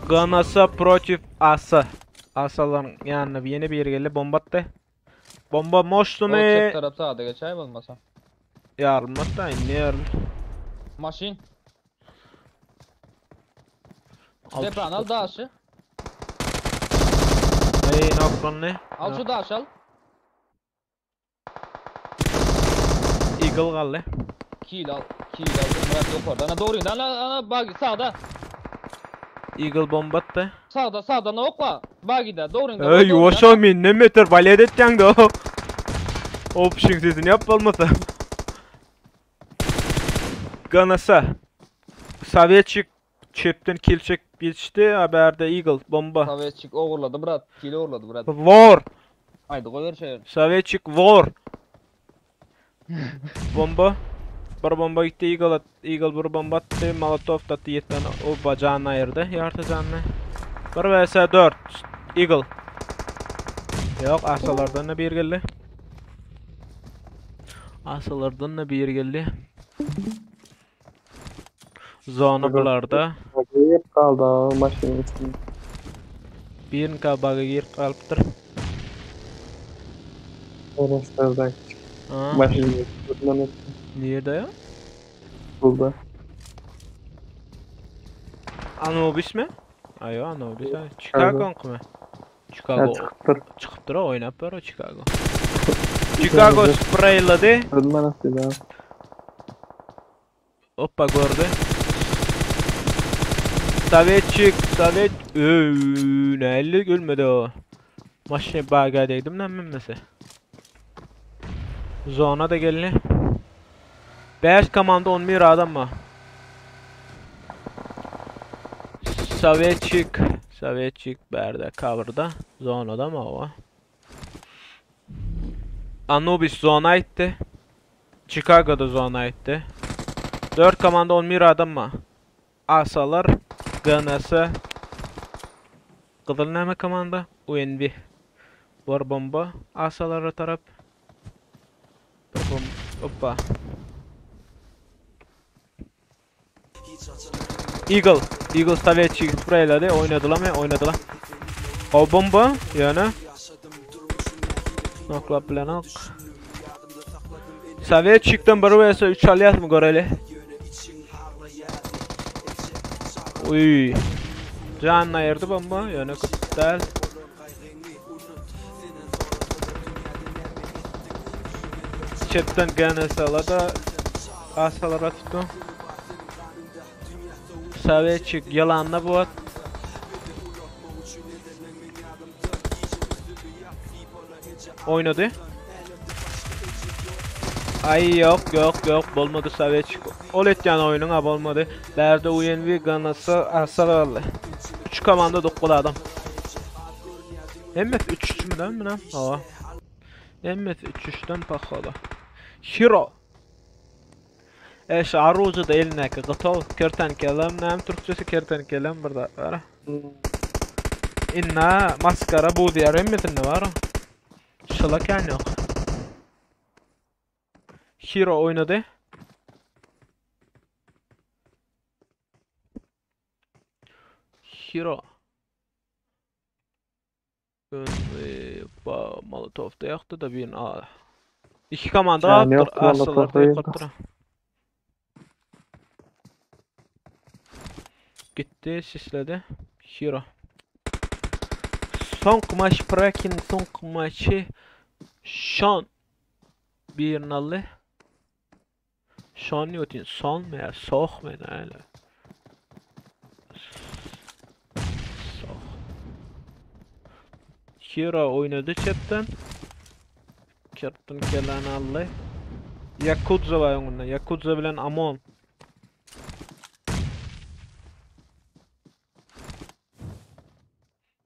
Ganasa protiv asa. Asaların yanına yeni bir yer geldi bomba attı. Bomba moştu mu? O çek tarafta adı geçer olmasa. Yardım hatta ne yardım? Maşin. Depan al daşı. Hey noktan ne? Al şu daşı al. Eagle kaldı. Kill al. Murat yok orada. Ana doğruydu. Ana bagi sağda. Eagle bomba attı. Sağda ne okla. Bagi'de doğruydu. Ey yavaşa min ne meter balya edeceksin de o. Option sesini yap olmasa. Ganasa. Sovetçik çepten kill çek geçti haberde Eagle bomba. Sovetçik overladı brat. Kill overladı brat. War. Haydi koyar şey. Sovetchik war. Bomba. Bir bomba gitti Eagle bir bomba attı. Molotov attı yetten o bacağını ayırdı. Yartı canını. 1 vs 4. Eagle. Yok asalardan da bir geldi. Asalardan da bir geldi. Zona bularda. Yep kaldı maşının içinde. Birin kabaga girip kalıptır. Oraslardan. Ha. Maşının içinde. Nerede ya? Burada. Anubis mi? Ayo Anubis. Chicago mı? Chicago. Çıkıptır o oynap var o Chicago. Chicago sprayladı. Rıdman attıydı abi. Hoppa gördü. Sovetchik. Nelli gülmedi o. Maşine bagadaydım lan memesi. Zona da geldi. 5 komanda 11 adam var. Sovetchik berde cover'da. Zonada mı o? Anubis zona itti. Chicago'da zona itti. 4 komanda 11 adam var. Asalar, GNS, Kızılname komanda, UNV. Var bomba, asalara taraf. Hoppa. Eagle Sovetchik sprayladı, oynadılar. O bomba yani. Nokla planok. Sovetchik'ten 1 vs 3 aliyat mı göreli? Uy. Canını ayırdı bomba yani kutsal. Chatten GNS alada asalara tuttu. Sovetchik yalanla bu at. Oynadı. Ay yok bolmadı Sovetchik. Ol etken oyunun bolmadı. Berde UNV ganası asarlı. 3 komanda 9 adam. MF 3 mü lan? Ha. MF 3'ten pahalı. Hero. Arrucu da eline kıtol kertenkelem. Nem Türkçesi kertenkelem burada var. İnna maskara bu diğer MF'inde var. Şalak yani yok. Hero oynadı. Hero. Molotov'da yaktı da bir iki komanda yaptır. Gitti sisledi. Hero. Son maç Prakin son maçı Sean bir nalle. Sean yotin son mu ya soğuk mu öyle. Hero oynadı chatten. Chatten gelen alle. Yakuza var onunla. Yakuza bilen Amon.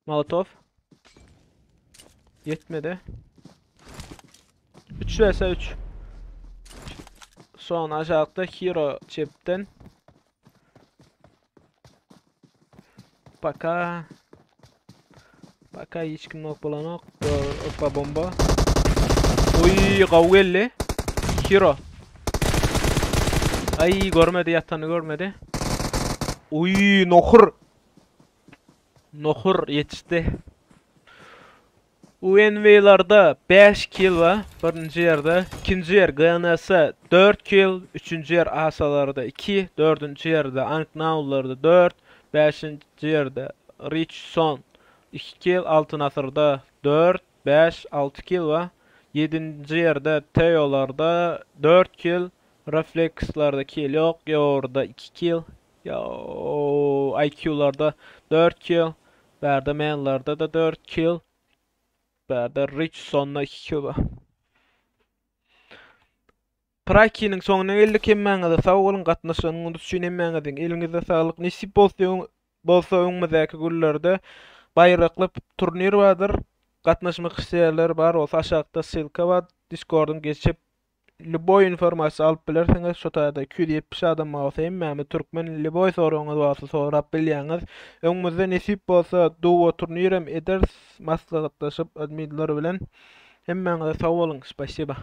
Molotov. Yetmedi. 3 vs 3. Son aşağıda Hero chatten. Baka hiç kim yok bulan yok. Hoppa bomba. Uy kavgelli. Hero. Ay görmedi yatanı görmedi. Uy Nohur yetişti. UNV'larda 5 kill var. Birinci yerde. İkinci yer GNS 4 kill. Üçüncü yer asalarda 2. Dördüncü yerde Anknaul'larda 4. Beşinci yerde Richson 2 kill. Altın asırda 4, 5, 6 kill var. 7. yerde Teo'larda 4 kill. Reflex'larda kill yok. Ya orada 2 kill. Ya IQ'larda 4 kill. Berdemenlarda da 4 kill. Berde Richson'la 2 kill var. Praki'nin sonuna geldik emmeňize sag bolun gatnaşanyňyz üçin emmeňize eliňizde saglyk nisip bolsa öňümüzdäki günlerde baýrakly turnir bardyr. gatnaşmak isleýärler bar bolsa aşagda silka we Discord'un geçip Liboy informasiýa alyp bilersiňiz. Şo taýda 270 adam bolsa hemmämi türkmen Liboy soragyňyz bolsa sorap bilýäňiz. Öňümizde nesip bolsa duwa turnirem ederiz, maslahatlaşyp adminler bilen. Hemmäňize sag bolun, spasiba.